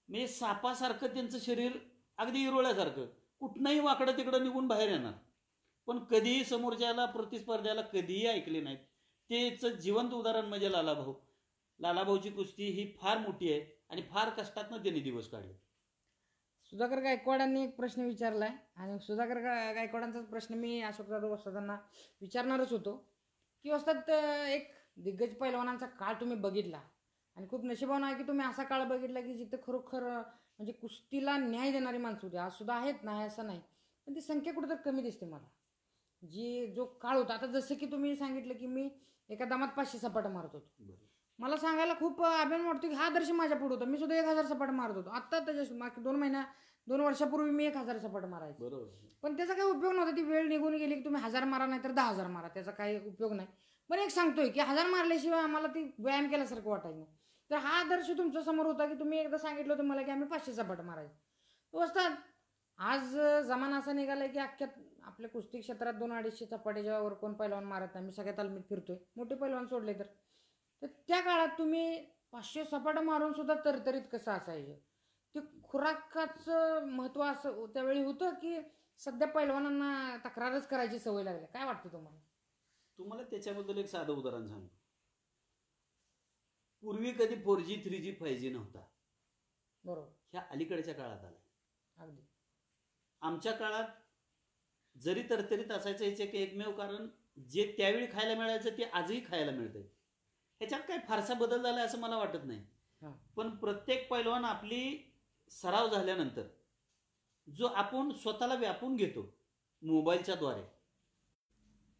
म्हणजे सापासारखं त्यांचं शरीर, अगदी इरोळ्यासारखं, कुठनंही वाकडं तिकडं निघून बाहेर येणार. पण कधीही समोरच्याला प्रतिस्पर्ध्याला कधीही ऐकले नाहीत. त्याचं जिवंत उदाहरण म्हणजे लालाभाऊ. लालाभाऊची कुस्ती ही फार मोठी आहे आणि फार कष्टातनं त्यांनी दिवस काढले. सुधाकर गायकवाडांनी एक प्रश्न विचारलाय आणि सुधाकर गायकवाडांचा प्रश्न मी अशोक जाधव वस्तादांना विचारणारच होतो की वस्ताद, एक दिग्गज पैलवानांचा काळ तुम्ही बघितला आणि खूप नशिबान आहे की तुम्ही असा काळ बघितला की जिथं खरोखर म्हणजे कुस्तीला न्याय देणारी माणसं होती. आज सुद्धा आहेत, नाही असं नाही, पण ती संख्या कुठेतरी कमी दिसते मला. जो काळ होता, आता जसं की तुम्ही सांगितलं की मी एका दामात 500 सपाटा मारत होतो, मला सांगायला खूप अभिमान वाटतो की हा आदर्श माझ्या पुढे होता. मी सुद्धा 1000 सपाट मारत होतो. आत्ता त्याच्या मागे 2 वर्षापूर्वी मी 1000 सपाट मारायचो, बरोबर. पण त्याचा काही उपयोग नव्हता. ती वेळ निघून गेली की तुम्ही 1000 मारा नाही तर 10,000 मारा, त्याचा काही उपयोग नाही. पण एक सांगतोय की 1000 मारल्याशिवाय आम्हाला ती व्यायाम केल्यासारखं वाटायचं नाही. तर हा आदर्श तुमच्या समोर होता की तुम्ही एकदा सांगितलं होतं मला की आम्ही 500 सपाट मारायचो. तो असतात आज जमाना असा निघालाय की अख्ख्या आपल्या कुस्ती क्षेत्रात 200-250 चपाट्याच्या वर कोण पैलवान मारत नाही. मी सगळ्या तालमीत फिरतोय, मोठे पैलवान सोडले तर त्या काळात तुम्ही 500 सपाटा मारून सुद्धा तरतरीत कसं असायचं. ते खुराकाचं महत्व असं त्यावेळी होतं की सध्या पैलवानांना तक्रारच करायची सवय लागली. काय वाटतं तुम्हाला? तुम्हाला त्याच्याबद्दल एक साधं उदाहरण सांगतो. पूर्वी कधी 4G 3G 5G नव्हता. बरोबर. ह्या अलीकडच्या काळात आला. अगदी. आमच्या काळात जरी तरतरीत असायचं याचे एकमेव कारण जे त्यावेळी खायला मिळायचं ते आजही खायला मिळतंय. ह्याच्यात काय फारसा बदल झाला असं मला वाटत नाही. पण प्रत्येक पैलवान आपली सराव झाल्यानंतर जो आपण स्वतःला व्यापून घेतो मोबाईलच्या द्वारे,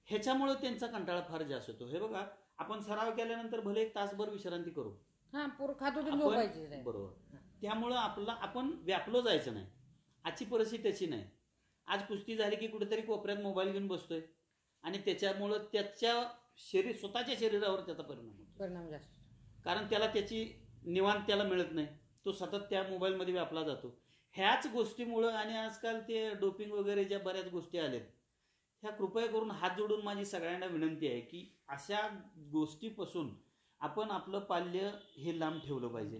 ह्याच्यामुळे त्यांचा कंटाळा फार जास्त होतो. हे बघा, आपण सराव केल्यानंतर भले 1 तासभर विश्रांती करू, बरोबर, त्यामुळं आपण व्यापलो जायचं नाही. आजची परिस्थिती त्याची नाही. आज कुस्ती झाली की कुठेतरी कोपऱ्यात मोबाईल घेऊन बसतोय आणि त्याच्यामुळं त्याच्या स्वतःच्या शरीरावर त्याचा परिणाम जास्त, कारण त्याला त्याची निवांत त्याला मिळत नाही. तो सतत त्या मोबाईलमध्ये व्यापला जातो. ह्याच गोष्टीमुळं आणि आजकाल ते डोपिंग वगैरे ज्या बऱ्याच गोष्टी आल्यात, ह्या कृपया करून हात जोडून माझी सगळ्यांना विनंती आहे की अशा गोष्टीपासून आपण आपलं पाल्य हे लांब ठेवलं पाहिजे.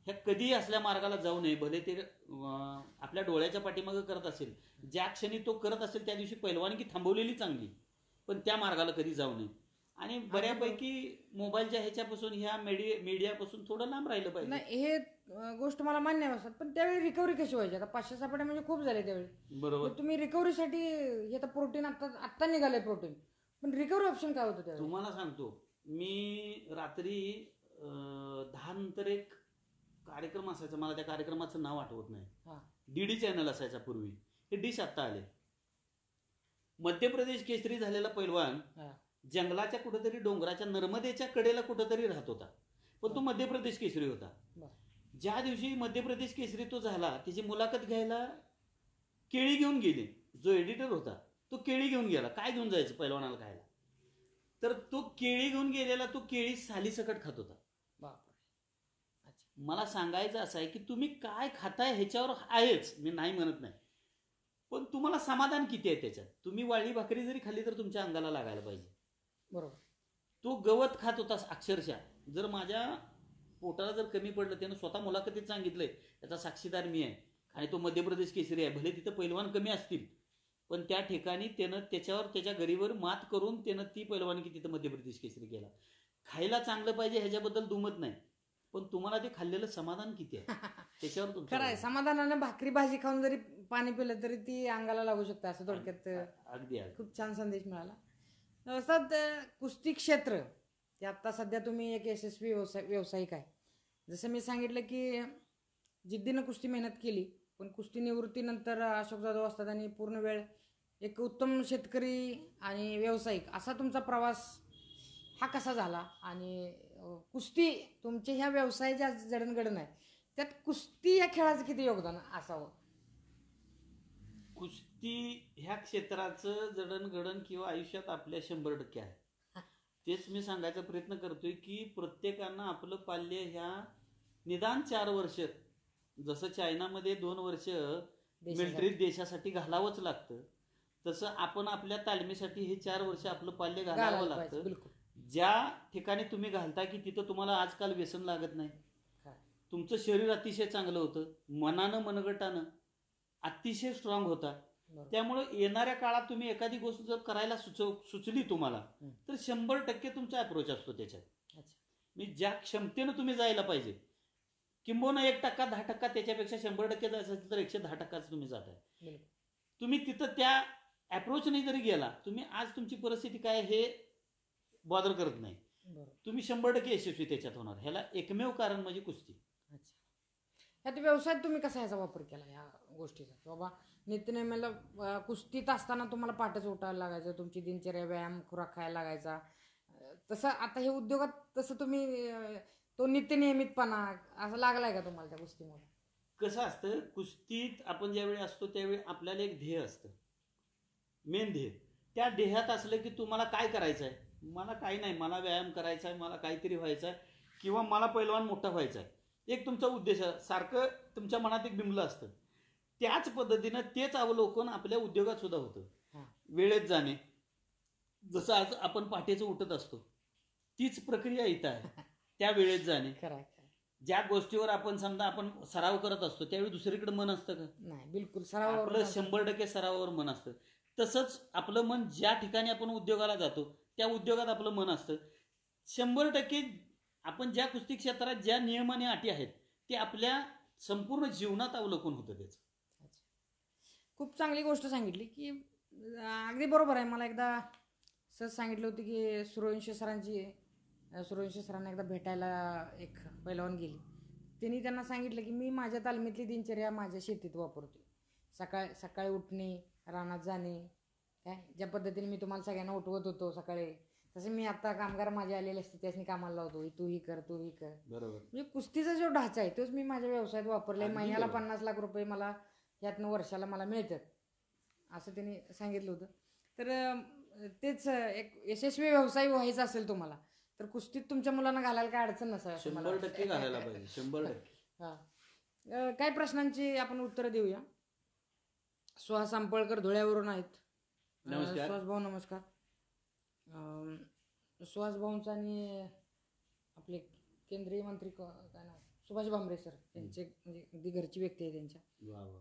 ह्या कधीही असल्या मार्गाला जाऊ नये. भले ते आपल्या डोळ्याच्या पाठीमागं करत असेल, ज्या क्षणी तो करत असेल त्या दिवशी पैलवानगी थांबवलेली चांगली, पण त्या मार्गाला कधी जाऊ नये. आणि बऱ्यापैकी मोबाईलच्या ह्याच्यापासून ह्या मीडियापासून थोडं लांब राहिलं पाहिजे. हे गोष्ट मला मान्य असतात, पण त्यावेळी रिकव्हरी कशी व्हायची? आता 500 सपाट्या म्हणजे खूप झाले त्यावेळी. बरोबर. तुम्ही रिकव्हरीसाठी हे तर प्रोटीन आत्ता निघालंय प्रोटीन, पण रिकव्हरी ऑप्शन काय होतं त्यावेळी? तुम्हाला सांगतो, मी रात्री 10 नंतर एक कार्यक्रम असायचा, मला त्या कार्यक्रमाचं नाव आठवत नाही. DD चॅनल असायचा पूर्वी, हे डिश आत्ता आले. मध्य प्रदेश केसरी झालेला पैलवान जंगलाच्या कुठेतरी डोंगराच्या नर्मदेच्या कडेला कुठेतरी राहत होता, पण तो मध्य प्रदेश केसरी होता. ज्या दिवशी मध्य प्रदेश केसरी तो झाला, त्याची मुलाखत घ्यायला केळी घेऊन गेले. जो एडिटर होता तो केळी घेऊन गेला. काय घेऊन जायचं पैलवानाला खायला? तर तो केळी घेऊन गेलेला, तो केळी सालीसकट खात होता. मला सांगायचं असं आहे की तुम्ही काय खाताय ह्याच्यावर आहेच, मी नाही म्हणत नाही, पण तुम्हाला समाधान किती आहे त्याच्यात? तुम्ही वाळली भाकरी जरी खाल्ली तर तुमच्या अंगाला लागायला पाहिजे. बरोबर. तो गवत खात होता अक्षरशः. जर माझ्या पोटाला जर कमी पडलं, त्यानं स्वतः मुलाखतीत सांगितलंय, त्याचा साक्षीदार मी आहे, आणि तो मध्य प्रदेश केसरी आहे. भले तिथं पैलवान कमी असतील, पण त्या ठिकाणी त्यानं त्याच्यावर त्याच्या गरीवर मात करून त्यानं ती पैलवानगी तिथं मध्य प्रदेश केसरी केला. खायला चांगलं पाहिजे ह्याच्याबद्दल दुमत नाही, पण तुम्हाला ते खाल्लेलं समाधान किती आहे त्याच्यावर खरं आहे. समाधानाने भाकरी भाजी खाऊन जरी पाणी पिलं तरी ती अंगाला लागू शकतं, असं थोडक्यात. अगदी खूप छान संदेश मिळाला. असतात कुस्ती क्षेत्र ते आता सध्या तुम्ही एक यशस्वी व्यावसायिक आहे. जसं मी सांगितलं की जिद्दीनं कुस्ती मेहनत केली, पण कुस्ती निवृत्तीनंतर अशोक जाधव असतात आणि पूर्ण वेळ एक उत्तम शेतकरी आणि व्यावसायिक असा तुमचा प्रवास हा कसा झाला? आणि कुस्ती तुमच्या ह्या व्यवसायाच्या जडणघडण आहे, त्यात कुस्ती या खेळाचं किती योगदान असावं? कुस्ती ह्या क्षेत्राचं जडणघडण किंवा आयुष्यात आपल्या 100% आहे. तेच मी सांगायचा प्रयत्न करतोय की प्रत्येकानं आपलं पाल्य ह्या निदान 4 वर्ष, जसं चायनामध्ये 2 वर्ष मिलिटरी देशासाठी घालावंच लागतं, तसं आपण आपल्या तालमीसाठी हे 4 वर्ष आपलं पाल्य घालावं लागतं. ज्या ठिकाणी तुम्ही घालता की तिथं तुम्हाला आजकाल व्यसन लागत नाही, तुमचं शरीर अतिशय चांगलं होतं, मनानं मनगटानं अतिशय स्ट्रॉंग होता, त्यामुळे येणाऱ्या काळात तुम्ही एखादी गोष्ट जर करायला सुचली तुम्हाला तर 100% तुमचा अप्रोच असतो त्याच्यात. मी ज्या क्षमतेनं तुम्ही जायला पाहिजे, किंबहुना 1%, 10% त्याच्यापेक्षा 100% जायचं असेल तर 110% तुम्ही जाताय. तुम्ही तिथं त्या अप्रोचने जरी गेला, तुम्ही आज तुमची परिस्थिती काय हे बॉदर करत नाही, तुम्ही 100% यशस्वी त्याच्यात होणार. ह्याला एकमेव कारण म्हणजे कुस्ती. ह्यात व्यवसायात तुम्ही कसा ह्याचा वापर केला या गोष्टीचा? बाबा नित्यनेमाला कुस्तीत असताना तुम्हाला पहाटेच उठायला लागायचं, तुमची दिनचर्या, व्यायाम, खुराक खायला लागायचा, तसं आता हे उद्योगात तसं तुम्ही तो नित्यनियमितपणा असं लागलाय का तुम्हाला त्या कुस्तीमुळे? कसं असतं, कुस्तीत आपण ज्यावेळी असतो त्यावेळी आपल्याला एक ध्येय असतं, मेन ध्येय. त्या ध्येयात असलं की तुम्हाला काय करायचं आहे, मला काही नाही, मला व्यायाम करायचा आहे, मला काहीतरी व्हायचं आहे, किंवा मला पैलवान मोठा व्हायचा आहे, एक तुमचा उद्देश सारखं तुमच्या मनात एक बिंबलं असतं. त्याच पद्धतीनं तेच अवलोकन आपल्या उद्योगात सुद्धा होतं. वेळेत जाणे, जसं आज आपण पहाटेचं उठत असतो तीच प्रक्रिया इथं आहे. त्या वेळेत जाणे, ज्या गोष्टीवर आपण समजा आपण सराव करत असतो त्यावेळी दुसरीकडे मन असतं का? नाही, बिलकुल. सराव आपलं 100% सरावावर मन असतं. तसंच आपलं मन ज्या ठिकाणी आपण उद्योगाला जातो त्या उद्योगात आपलं मन असतं. 100% आपण ज्या कुस्ती क्षेत्रात ज्या नियम आणि अटी आहेत ते आपल्या संपूर्ण जीवनात अवलोकन होतं त्याचं. खूप चांगली गोष्ट सांगितली की अगदी बरोबर आहे. मला एकदा सर सांगितलं होतं की सूर्यवंशी सरांना एकदा भेटायला एक पैलवान गेली. त्यांनी त्यांना सांगितलं की मी माझ्या तालमीतली दिनचर्या माझ्या शेतीत वापरतो. सकाळी उठणे, रानात जाणे, काय ज्या पद्धतीने मी तुम्हाला सगळ्यांना उठवत होतो सकाळी, तसे मी आता कामगार माझे आलेले असते त्यासनी कामाला लावतो, तू ही कर. बरोबर. म्हणजे कुस्तीचा जो ढाचा आहे तोच मी माझ्या व्यवसायात वापरलाय. महिन्याला 50 लाख रुपये मला यातनं वर्षाला मला मिळतात असं त्यांनी सांगितलं होतं. तर तेच एक यशस्वी व्यवसाय व्हायचा असेल तुम्हाला तर कुस्तीत तुमच्या मुलांना घालायला काय अडचण नसावी. 100% घालायला पाहिजे, 100%. काही प्रश्नांची आपण उत्तरं देऊया. सुहास आंपळकर धुळ्यावरून आहेत. नमस्कार सुहास भाऊ, नमस्कार. सुहास भाऊंचा आणि आपले केंद्रीय मंत्री काय नाव, सुभाष भामरे सर, त्यांचे म्हणजे अगदी घरची व्यक्ती आहे त्यांच्या.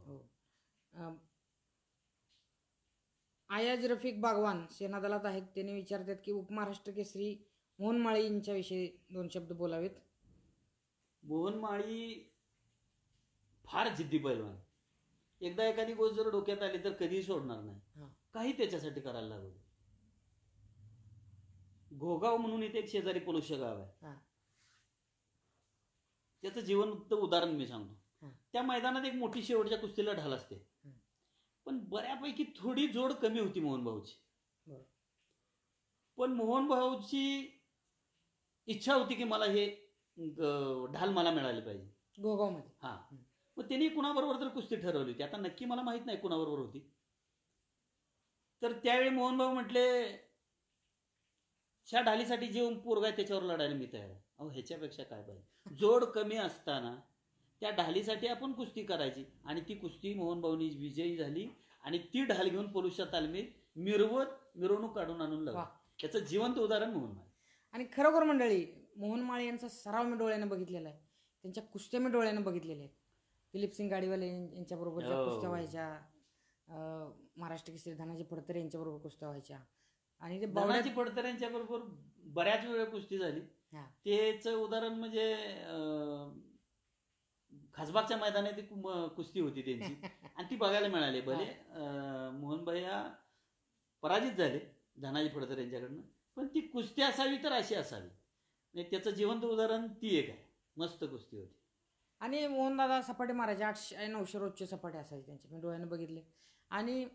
हो. आयाज रफिक बागवान सेनादलात आहेत. त्यांनी विचारतात की उपमहाराष्ट्र केसरी मोहन माळी यांच्याविषयी 2 शब्द बोलावेत. मोहन माळी फार जिद्दी पैलवान. एकदा एखादी गोष्ट जर डोक्यात आली तर कधीही सोडणार नाही, काही त्याच्यासाठी करायला लागू. घोगाव म्हणून इथे एक शेजारी पोलुष्य गाव आहे, त्याचं जिवंत उदाहरण मी सांगतो. त्या मैदानात एक मोठी शेवटच्या कुस्तीला ढाल असते, पण बऱ्यापैकी थोडी जोड कमी होती मोहन भाऊची. पण मोहन भाऊची इच्छा होती की मला हे ढाल मला मिळाली पाहिजे घोगावमध्ये. मग त्यांनी कुणाबरोबर तर कुस्ती ठरवली होती, आता नक्की मला माहित नाही कुणाबरोबर होती. तर त्यावेळी मोहन भाऊ म्हटले, ह्या ढालीसाठी जे पोरगा आहे त्याच्यावर लढायला मी तयार आहे. अहो ह्याच्यापेक्षा काय पाहिजे, जोड कमी असताना त्या ढालीसाठी आपण कुस्ती करायची. आणि ती कुस्ती मोहन भाऊनी विजयी झाली आणि ती ढाल घेऊन पोलिसच्या तालमीत मिरवणूक काढून आणून लावली. त्याचं जिवंत उदाहरण मोहन माळी. आणि खरोखर मंडळी, मोहन माळी यांचा सराव मी डोळ्यानं बघितलेला आहे, त्यांच्या कुस्त्या मी डोळ्यानं बघितलेल्या आहेत. दिलीप सिंग गाडीवाले यांच्याबरोबर ज्या कुस्त्या व्हायच्या, महाराष्ट्र केसरी धनाजी फडतरे यांच्याबरोबर कुस्त्या व्हायच्या, आणि ते धनाजी फडतरे यांच्याबरोबर बऱ्याच वेळा कुस्ती झाली. त्याचं उदाहरण म्हणजे खासबागच्या मैदानात कुस्ती होती त्यांची आणि ती बघायला मिळाली. भले मोहन भैया पराजित झाले धनाजी फडतरे यांच्याकडनं, पण ती कुस्ती असावी तर अशी असावी. त्याचं जिवंत उदाहरण ती एक आहे. मस्त कुस्ती होती. आणि मोहनदादा सपाटे मारायचे, 800-900 रोजचे सपाटे असायचे त्यांचे, मी डोळ्यानं बघितले. आणि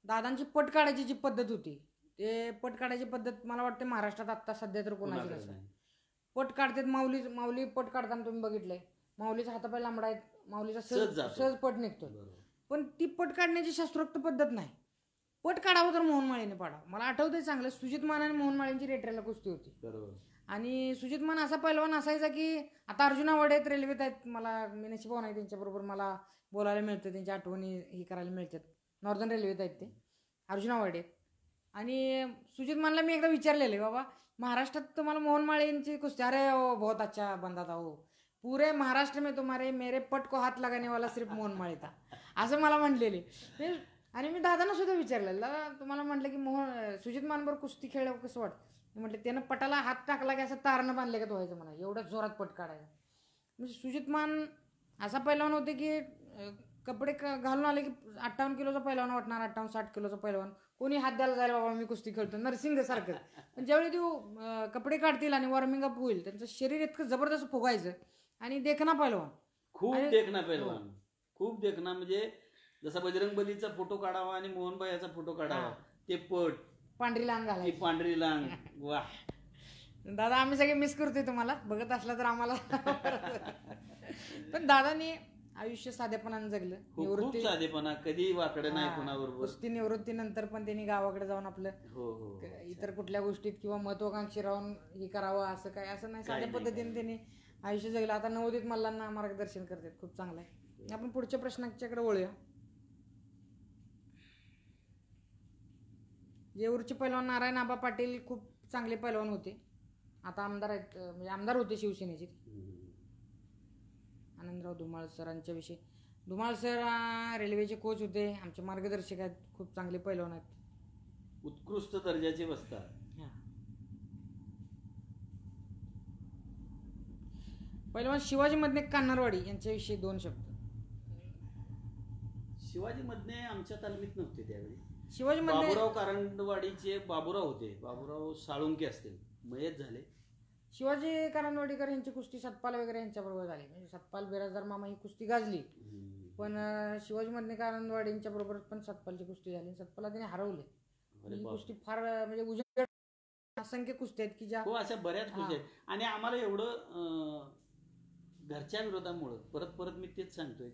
दादांची पट काढायची जी पद्धत होती, ते पट काढायची पद्धत मला वाटते महाराष्ट्रात आत्ता सध्या तर कोणाची नसेल. पट काढतात, माऊली पट काढताना तुम्ही बघितलंय, माऊलीचा हातापाय लांबडा आहेत, माऊलीचा सहज पट निघतो. पण ती पट काढण्याची शास्त्रोक्त पद्धत नाही. पट काढावं तर मोहन माळीने पाडावं. मला आठवतंय चांगलं, सुजित मान आणि मोहन माळींची रेटरेला कुस्ती होती. आणि सुजित मान असा पैलवान असायचा की आता अर्जुना वडेत रेल्वेत आहेत, मला मी नशिबान आहे त्यांच्याबरोबर मला बोलायला मिळतं, त्यांच्या आठवणी ही करायला मिळतात. नॉर्दर्न रेल्वेत आहेत ते, अर्जुना वडेत. आणि सुजित मानला मी एकदा विचारलेले, बाबा महाराष्ट्रात तुम्हाला मोहन माळींची कुस्ती, अरे ओ बहुत अच्छा बंदा था हो, पूरे महाराष्ट्र में तुम्हारे मेरे पट को हात लगाने वाला सिर्फ मोहन माळी था, असं मला म्हणलेले. आणि मी दादांना सुद्धा विचारलं, दादा तुम्हाला म्हटलं की सुजित मानबरोबर कुस्ती खेळल्यावर कसं वाटतं? मी म्हटलं त्यानं पटाला हात टाकला की असं तारणं बांधले का व्हायचं म्हणा, एवढ्या जोरात पट काढायचा. म्हणजे सुजित मान असा पैलवान होते की कपडे घालून आले की 58 किलोचा पैलवान वाटणार, 58-60 किलोचा पैलवान. कोणी हात द्यायला जायला बाबा मी कुस्ती खेळतो नरसिंग सारखं. पण ज्यावेळी तू कपडे काढतील आणि वॉर्मिंग अप होईल, त्यांचं शरीर इतकं जबरदस्त फुगायचं आणि देखना पैलवान. खूप देखना पैलवान, खूप देखना. म्हणजे जसा बजरंग बलीचा फोटो काढावा आणि मोहनबाईचा फोटो काढावा, ते पट पांढरी लांग ती घालायची. पांढरी लांग, वा. दादा आम्ही सगळे मिस करतोय तुम्हाला, बघत असला तर आम्हाला. पण दादानी आयुष्य साधेपणानं जगलं. खूप साधेपणा, कधी वाकडं नाही कोणाबरोबर. कुस्ती निवृत्तीनंतर पण त्यांनी गावाकडे जाऊन आपलं हो इतर कुठल्या गोष्टीत किंवा महत्वाकांक्षी राहून हे करावं असं काय असं नाही, साध्या पद्धतीने त्यांनी आयुष्य जगलं. आता नवोदित मल्लांना मार्गदर्शन करतात, खूप चांगलं आहे. आपण पुढच्या प्रश्नाच्याकडे वळूया. येऊरचे पैलवान नारायण आबा पाटील खूप चांगले पैलवान होते, आता आमदार आहेत, म्हणजे आमदार होते शिवसेनेचे. आनंदराव धुमाळ सरांच्या विषयी. धुमाळ सर रेल्वेचे कोच होते, आमचे मार्गदर्शक आहेत, खूप चांगले पैलवान आहेत, उत्कृष्ट दर्जाचे बसतात. पैलवान शिवाजी मधने कान्हारवाडी यांच्याविषयी 2 शब्द. शिवाजी मधने आमच्या तालमीत नव्हते त्यावेळी. शिवाजी मधने बाबूराव कारंडवाडीचे बाबूराव होते, बाबूराव साळुंके असतील, मयत झाले. शिवाजी कारंडवाडीकर यांची कुस्ती सतपाल वगैरे यांच्याबरोबर झाली, म्हणजे सतपाल बिराजदार मामा ही कुस्ती गाजली. पण शिवाजी मधने कारंडवाडींच्या बरोबर पण सतपालची कुस्ती झाली, सतपालला त्याने हरवले. ही कुस्ती फार म्हणजे उजेड असंख्य कुस्ती आहेत की ज्या अशा बऱ्याच कुस्ती आहेत. आणि आम्हाला एवढं घरच्या विरोधामुळं परत परत मी तेच सांगतोय,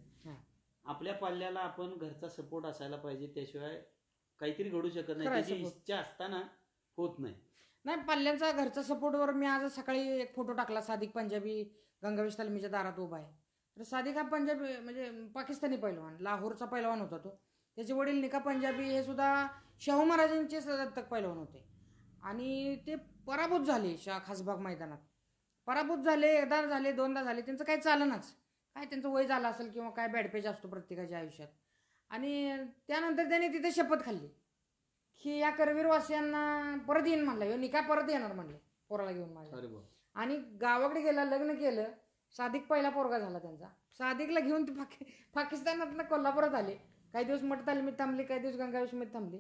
आपल्या पाल्याला आपण घरचा सपोर्ट असायला पाहिजे, त्याशिवाय काहीतरी घडू शकत नाही. त्याची इच्छा असताना होत नाही. पाल्यांचा घरचा सपोर्टवर मी आज सकाळी एक फोटो टाकला, सादिक पंजाबी गंगावेश तालमीच्या दारात उभा आहे. तर सादिक हा पंजाबी म्हणजे पाकिस्तानी पैलवान, लाहोरचा पैलवान होता तो. त्याचे वडील निका पंजाबी हे सुद्धा शाहू महाराजांचे दत्तक पैलवान होते आणि ते पराभूत झाले खासबाग मैदानात. पराभूत झाले, एकदा झाले, 2दा झाले, त्यांचं काही चालनाच. काय त्यांचं वय झालं असेल किंवा काय बॅडपेज असतो प्रत्येकाच्या आयुष्यात. आणि त्यानंतर त्यांनी तिथे शपथ खाल्ली की या करवीरवासियांना परत येईन म्हणला, यो निका परत येणार म्हणले पोराला घेऊन माझ्या. आणि गावाकडे गेला, लग्न केलं. सादिक पहिला पोरगा झाला त्यांचा. सादिकला घेऊन ते पाकिस्तानातनं कोल्हापुरात आले. काही दिवस मठ तालमीत थांबले, काही दिवस गंगावेशमध्ये थांबले.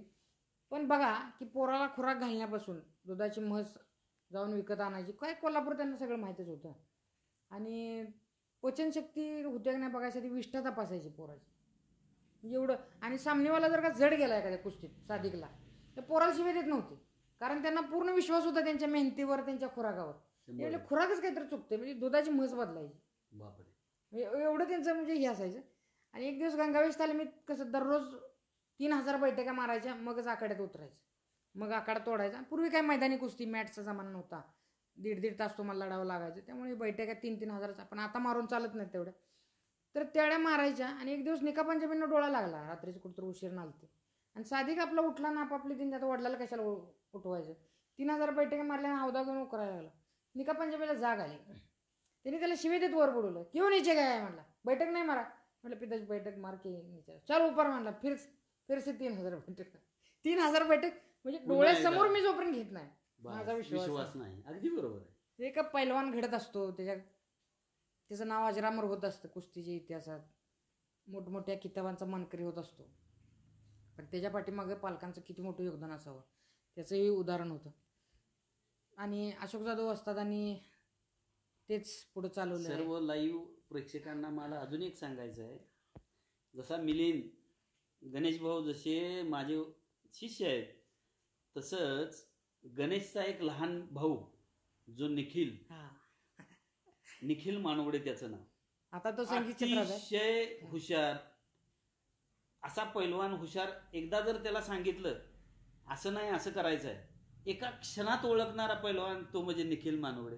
पण बघा की पोराला खुराक घालण्यापासून दुधाची म्हस जाऊन विकत आणायची, काय कोल्हापूर त्यांना सगळं माहीतच होतं. आणि पचनशक्ती होते की नाही बघायसाठी विष्ठा तपासायची पोराची, म्हणजे एवढं. आणि सामनेवाला जर का जड गेला एखाद्या कुस्तीत सादिकला, तर पोराला शिवाय देत नव्हते, कारण त्यांना पूर्ण विश्वास होता त्यांच्या मेहनतीवर, त्यांच्या खुराकावर. म्हणजे खुराकच काहीतरी चुकते, म्हणजे दुधाची म्हस बदलायची, एवढं त्यांचं म्हणजे हे असायचं. आणि एक दिवस गंगावेश तालमीत कसं दररोज 3000 बैठका मारायच्या, मगच आखाड्यात उतरायचं, मग आखाडा तोडायचा. पूर्वी काय मैदानी कुस्ती मॅटचा जमाना नव्हता, 1.5 तास तुम्हाला लढावं लागायचं, त्यामुळे बैठका 3-3 हजाराचा. पण आता मारून चालत नाही तेवढ्या. तर तेवढ्या मारायच्या. आणि एक दिवस निका पंजाबींना डोळा लागला, रात्रीचं कुठं उशीर नालते, आणि सादिक आपला उठला ना, आपापली तीन आता वडिलाला कशाला उठवायचं, 3000 बैठका मारल्या, हौदा घेऊन उकरायला लागला. निका पंजाबीला जाग आली, त्यांनी त्याला शिवे देत वर बुडवलं. क्यों नीचे काय म्हणला, बैठक नाही मारा म्हटलं, पिताची बैठक मार के नीचे चल ऊपर म्हणला. फिरसे 3000 बैठक, 3000 बैठक, म्हणजे डोळ्यासमोर मी जोपर्यंत घेत नाही माझा विश्वास नाही. अगदी बरोबर आहे. एक पैलवान घडत असतो, त्याचं नाव अजरामर होत असतं कुस्तीच्या इतिहासात, मोठमोठ्या किताबांचा मानकरी होत असतो. पण त्याच्या पाठीमागे पालकांचं किती मोठं योगदान असावं त्याचंही उदाहरण होतं. आणि अशोक जाधव असतात आणि तेच पुढे चालवलं. सर्व लाईव्ह प्रेक्षकांना मला अजून एक सांगायचं आहे, जसा मिलिंद गणेश भाऊ जसे माझे शिष्य आहेत, तसंच गणेशचा एक लहान भाऊ जो निखिल मानवडे त्याचं नाव, आता तो संगीत क्षेत्रात अतिशय हुशार, असा पैलवान हुशार. एकदा जर त्याला सांगितलं असं नाही असं करायचं आहे, एका क्षणात ओळखणारा पैलवान तो म्हणजे निखिल मानवडे.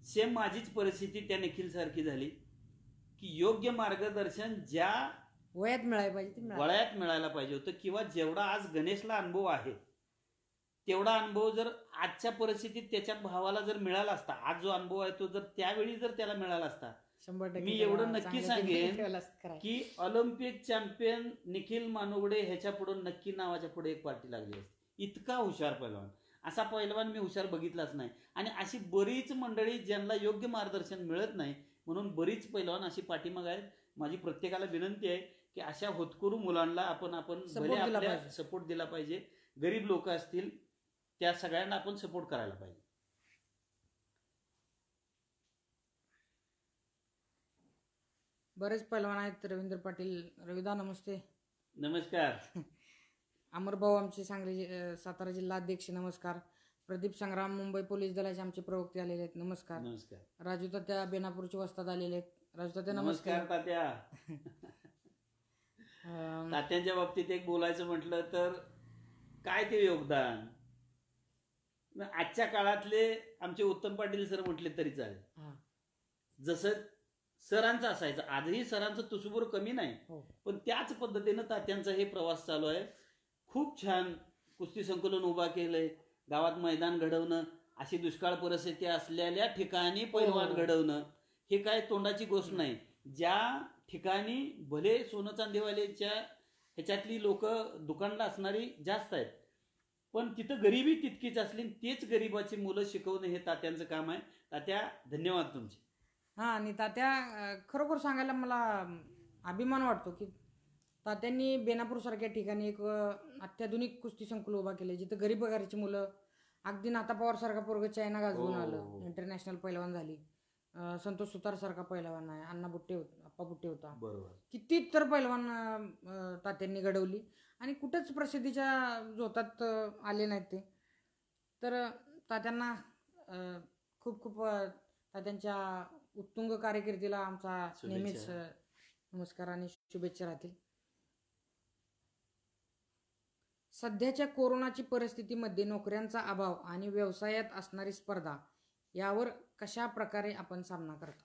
सेम माझीच परिस्थिती त्या निखिल सारखी झाली की योग्य मार्गदर्शन ज्या वयात मिळायला पाहिजे, वयात मिळायला पाहिजे होतं, किंवा जेवढा आज गणेशला अनुभव आहे तेवढा अनुभव जर आजच्या परिस्थितीत त्याच्या भावाला जर मिळाला असता, आज जो अनुभव आहे तो जर त्यावेळी जर त्याला मिळाला असता, 100% मी एवढं त्याला नक्की चांगल्या सांगेन ठेवायला करायला. की ऑलिम्पिक चॅम्पियन निखिल मानुगडे ह्याच्या पुढे नक्की नावाच्या पुढे एक पार्टी लागली असते. इतका हुशार पैलवान, असा पैलवान मी हुशार बघितलाच नाही. आणि अशी बरीच मंडळी ज्यांना योग्य मार्गदर्शन मिळत नाही, म्हणून बरीच पैलवान अशी पाठीमाग आहेत. माझी प्रत्येकाला विनंती आहे की अशा होतकरू मुलांना आपण Support भले दिला आपल्या पाहिजे. सपोर्ट दिला पाहिजे. गरीब लोक असतील त्या सगळ्यांना आपण सपोर्ट करायला पाहिजे. बरेच पैलवान आहेत. रवींद्र पाटील, रविदा नमस्ते. नमस्कार. अमरभाऊ आमचे सांगली सातारा जिल्हा अध्यक्ष नमस्कार. प्रदीप संग्राम मुंबई पोलीस दलाचे आमचे प्रवक्ते आलेले आहेत नमस्कार. नमस्कार. राजू तात्या बेनापूरचे वस्ताद आलेले आहेत. राजू तात्या नमस्कार. नमस्कार. तात्या. तात्यांच्या बाबतीत एक बोलायचं म्हटलं तर काय ते योगदान, आजच्या काळातले आमचे उत्तम पाटील सर म्हटले तरी चालेल. हा. जसं सरांचं असायचं, आजही सरांचं तुसुबूर कमी नाही, हो. पण त्याच पद्धतीनं तात्यांचा हे प्रवास चालू आहे. खूप छान कुस्ती संकुलन उभा केलंय. गावात मैदान घडवणं, अशी दुष्काळ परिस्थिती असलेल्या ठिकाणी पैलवान घडवणं हे काय तोंडाची गोष्ट नाही. ज्या ठिकाणी भले सोनं चांदीवाल्याच्या ह्याच्यातली लोक दुकानला असणारी जास्त आहेत, पण तिथं गरिबी तितकीच असली, तेच गरिबाची मुलं शिकवणं हे तात्यांचं काम आहे. तात्या धन्यवाद तुमचे. हा. आणि तात्या खरोखर सांगायला मला अभिमान वाटतो की तात्यांनी बेनापूर सारख्या ठिकाणी एक अत्याधुनिक कुस्ती संकुल उभा केले, जिथं गरीब घराची मुलं, अगदी नाता पवार सारखा पोरग चायना गाजवून आलं, इंटरनॅशनल पैलवान झाली. संतोष सुतार सारखा पैलवान आहे, अण्णा बुट्टे अप्पा बुट्टे होता. बरोबर. किती तर पैलवान तात्यांनी घडवली आणि कुठेच प्रसिद्धीच्या जोतात आले नाहीत ते. तर तात्यांना खूप खूप तात्यांच्या उत्तुंग कारकिर्दीला आमचा नेहमीच नमस्कार आणि शुभेच्छा राहतील. सध्याच्या कोरोनाची परिस्थितीमध्ये नोकऱ्यांचा अभाव आणि व्यवसायात असणारी स्पर्धा यावर कशा प्रकारे आपण सामना करता?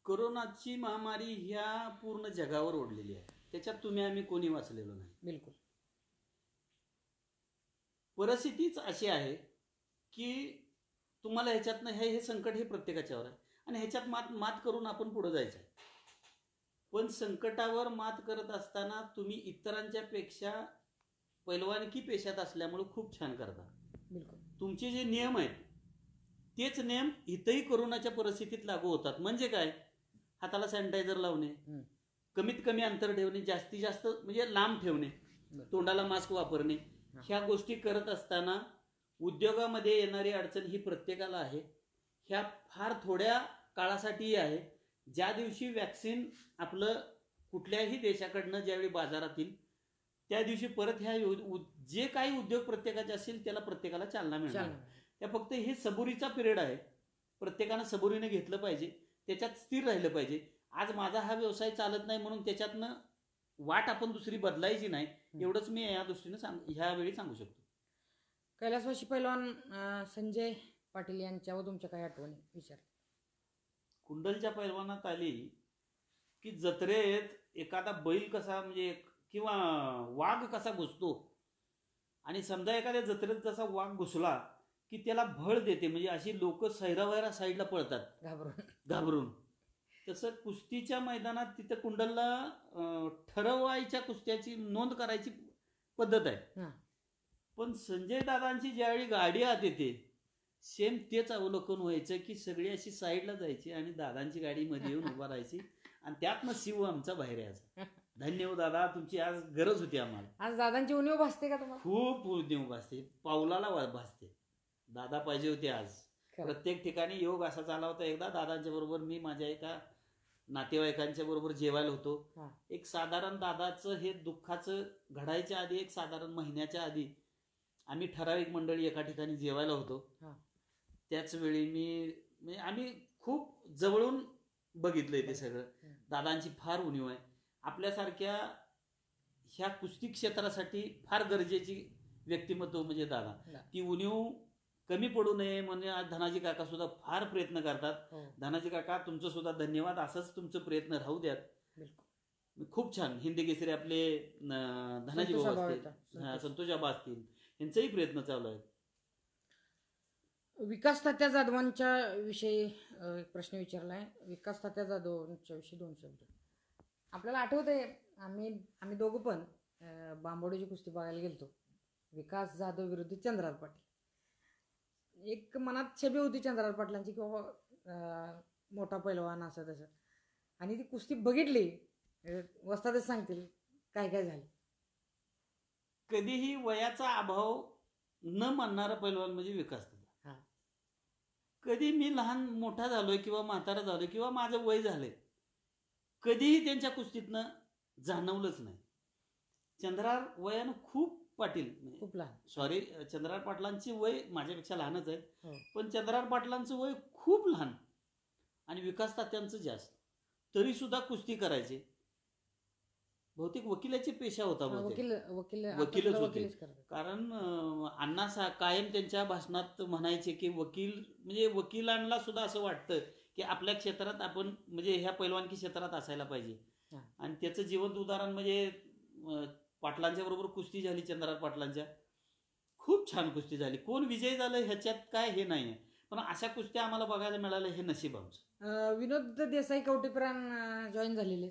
कोरोनाची महामारी ह्या पूर्ण जगावर ओढलेली आहे, त्याच्यात तुम्ही आम्ही कोणी वाचलेलो नाही. बिलकुल. परिस्थितीच अशी आहे की तुम्हाला ह्याच्यातनं हे संकट हे प्रत्येकाच्यावर आहे आणि ह्याच्यात मात करून आपण पुढे जायचं आहे. पण संकटावर मात करत असताना तुम्ही इतरांच्या पेक्षा पैलवानकी पेशात असल्यामुळे खूप छान करता. बिलकुल. तुमचे जे नियम आहेत तेच नियम इथंही कोरोनाच्या परिस्थितीत लागू होतात. म्हणजे काय, हाताला सॅनिटायझर लावणे, कमीत कमी अंतर ठेवणे, जास्तीत जास्त म्हणजे लांब ठेवणे, तोंडाला मास्क वापरणे, ह्या गोष्टी करत असताना उद्योगामध्ये येणारी अडचण ही प्रत्येकाला आहे. ह्या फार थोड्या काळासाठी आहे. ज्या दिवशी वॅक्सिन आपलं कुठल्याही देशाकडनं ज्यावेळी बाजारात येईल त्या दिवशी परत ह्या जे काही उद्योग प्रत्येकाचे असतील त्याला प्रत्येकाला चालना मिळणार. त्या फक्त हे सबुरीचा पिरियड आहे. प्रत्येकानं सबुरीने घेतलं पाहिजे, त्याच्यात स्थिर राहिलं पाहिजे. आज माझा हा व्यवसाय चालत नाही म्हणून त्याच्यातनं वाट आपण दुसरी बदलायची नाही, एवढंच मी या दृष्टीनं ह्यावेळी सांगू शकतो. कैलासवासी पैलवान संजय पाटील यांच्यावर तुमच्या काही आठवणी विचार? कुंडलच्या पैलवानात आली की जत्रेत एखादा बैल कसा म्हणजे किंवा वाघ कसा घुसतो आणि समजा एखाद्या जत्रेत जसा वाघ घुसला की त्याला भळ देते, म्हणजे अशी लोक सैरावैरा साईडला पळतात घाबरून. तसं कुस्तीच्या मैदानात तिथं कुंडलला ठरवायच्या कुस्त्याची नोंद करायची पद्धत आहे. पण संजय दादांची ज्यावेळी गाडी आत येते सेम तेच अवलोकन व्हायचं की सगळी अशी साईडला जायची आणि दादांची गाडी मध्ये येऊन उभा राहायची आणि त्यातनं शिव आमचा बाहेर यायचा. धन्यवाद दादा, तुमची आज गरज होती आम्हाला. आज दादांची उणीव भासते का तुम्हाला? खूप उणीव भासते, पावलाला भासते. दादा पाहिजे होते आज. प्रत्येक ठिकाणी योग असा झाला होता. एकदा दादांच्या बरोबर मी माझ्या एका नातेवाईकांच्या बरोबर जेवायला होतो. एक साधारण दादाचं हे दुःखाचं घडायच्या आधी एक साधारण महिन्याच्या आधी आम्ही ठराविक मंडळी एका ठिकाणी जेवायला होतो. त्याच वेळी म्हणजे आम्ही खूप जवळून बघितलंय ते सगळं. दादांची फार उणीव आहे. आपल्यासारख्या ह्या कुस्ती क्षेत्रासाठी फार गरजेची व्यक्तिमत्व म्हणजे दादा. ती उणीव कमी पडू नये म्हणून आज धनाजी काका सुद्धा फार प्रयत्न करतात. धनाजी काका तुमचं सुद्धा धन्यवाद. असंच तुमचं प्रयत्न राहू द्यात. खूप छान. हिंदी केसरी आपले धनाजी बाबा असतील, संतोष बाबा असतील, यांचाही प्रयत्न चालू आहे. विकास तात्या जाधवांच्या विषयी एक प्रश्न विचारला आहे. विकास तात्या जाधवांच्या विषयी 2 शब्द. आपल्याला आठवतंय आम्ही दोघं पण बांबोडीची कुस्ती बघायला गेलतो. विकास जाधव विरुद्ध चंद्रहार पाटील. एक मनात छबी होती चंद्रहार पाटलांची की बाबा मोठा पैलवान असं तसं, आणि ती कुस्ती बघितली. वस्तादच सांगतील काय काय झालं. कधीही वयाचा अभाव न मानणारा पैलवान म्हणजे विकास दादा. हा, कधी मी लहान मोठा झालोय किंवा म्हातारा झालोय किंवा माझं वय झालंय, कधीही त्यांच्या कुस्तीतनं जाणवलंच नाही. चंद्रहार वयानं खूप पाटील, खूप लहान. सॉरी, चंद्रहार पाटलांची वय माझ्यापेक्षा लहानच आहे, हो. पण चंद्रहार पाटलांचं वय खूप लहान आणि विकास तात्यांचं जास्त, तरी सुद्धा कुस्ती करायचे. बहुतेक वकिलाची पेशा होता बहुतेक. वकीलच होते. कारण अण्णा कायम त्यांच्या भाषणात म्हणायचे की वकील म्हणजे वकिलांना सुद्धा असं वाटतं की आपल्या क्षेत्रात आपण म्हणजे ह्या पैलवानकी क्षेत्रात असायला पाहिजे. आणि त्याचं जिवंत उदाहरण म्हणजे पाटलांच्या बरोबर कुस्ती झाली, चंद्रहार पाटलांच्या. खूप छान कुस्ती झाली. कोण विजयी झालं ह्याच्यात काय हे नाही आहे, पण अशा कुस्त्या आम्हाला बघायला मिळाल्या हे नशीब आमचं. विनोद देसाई कवटेप्राण जॉईन झालेले.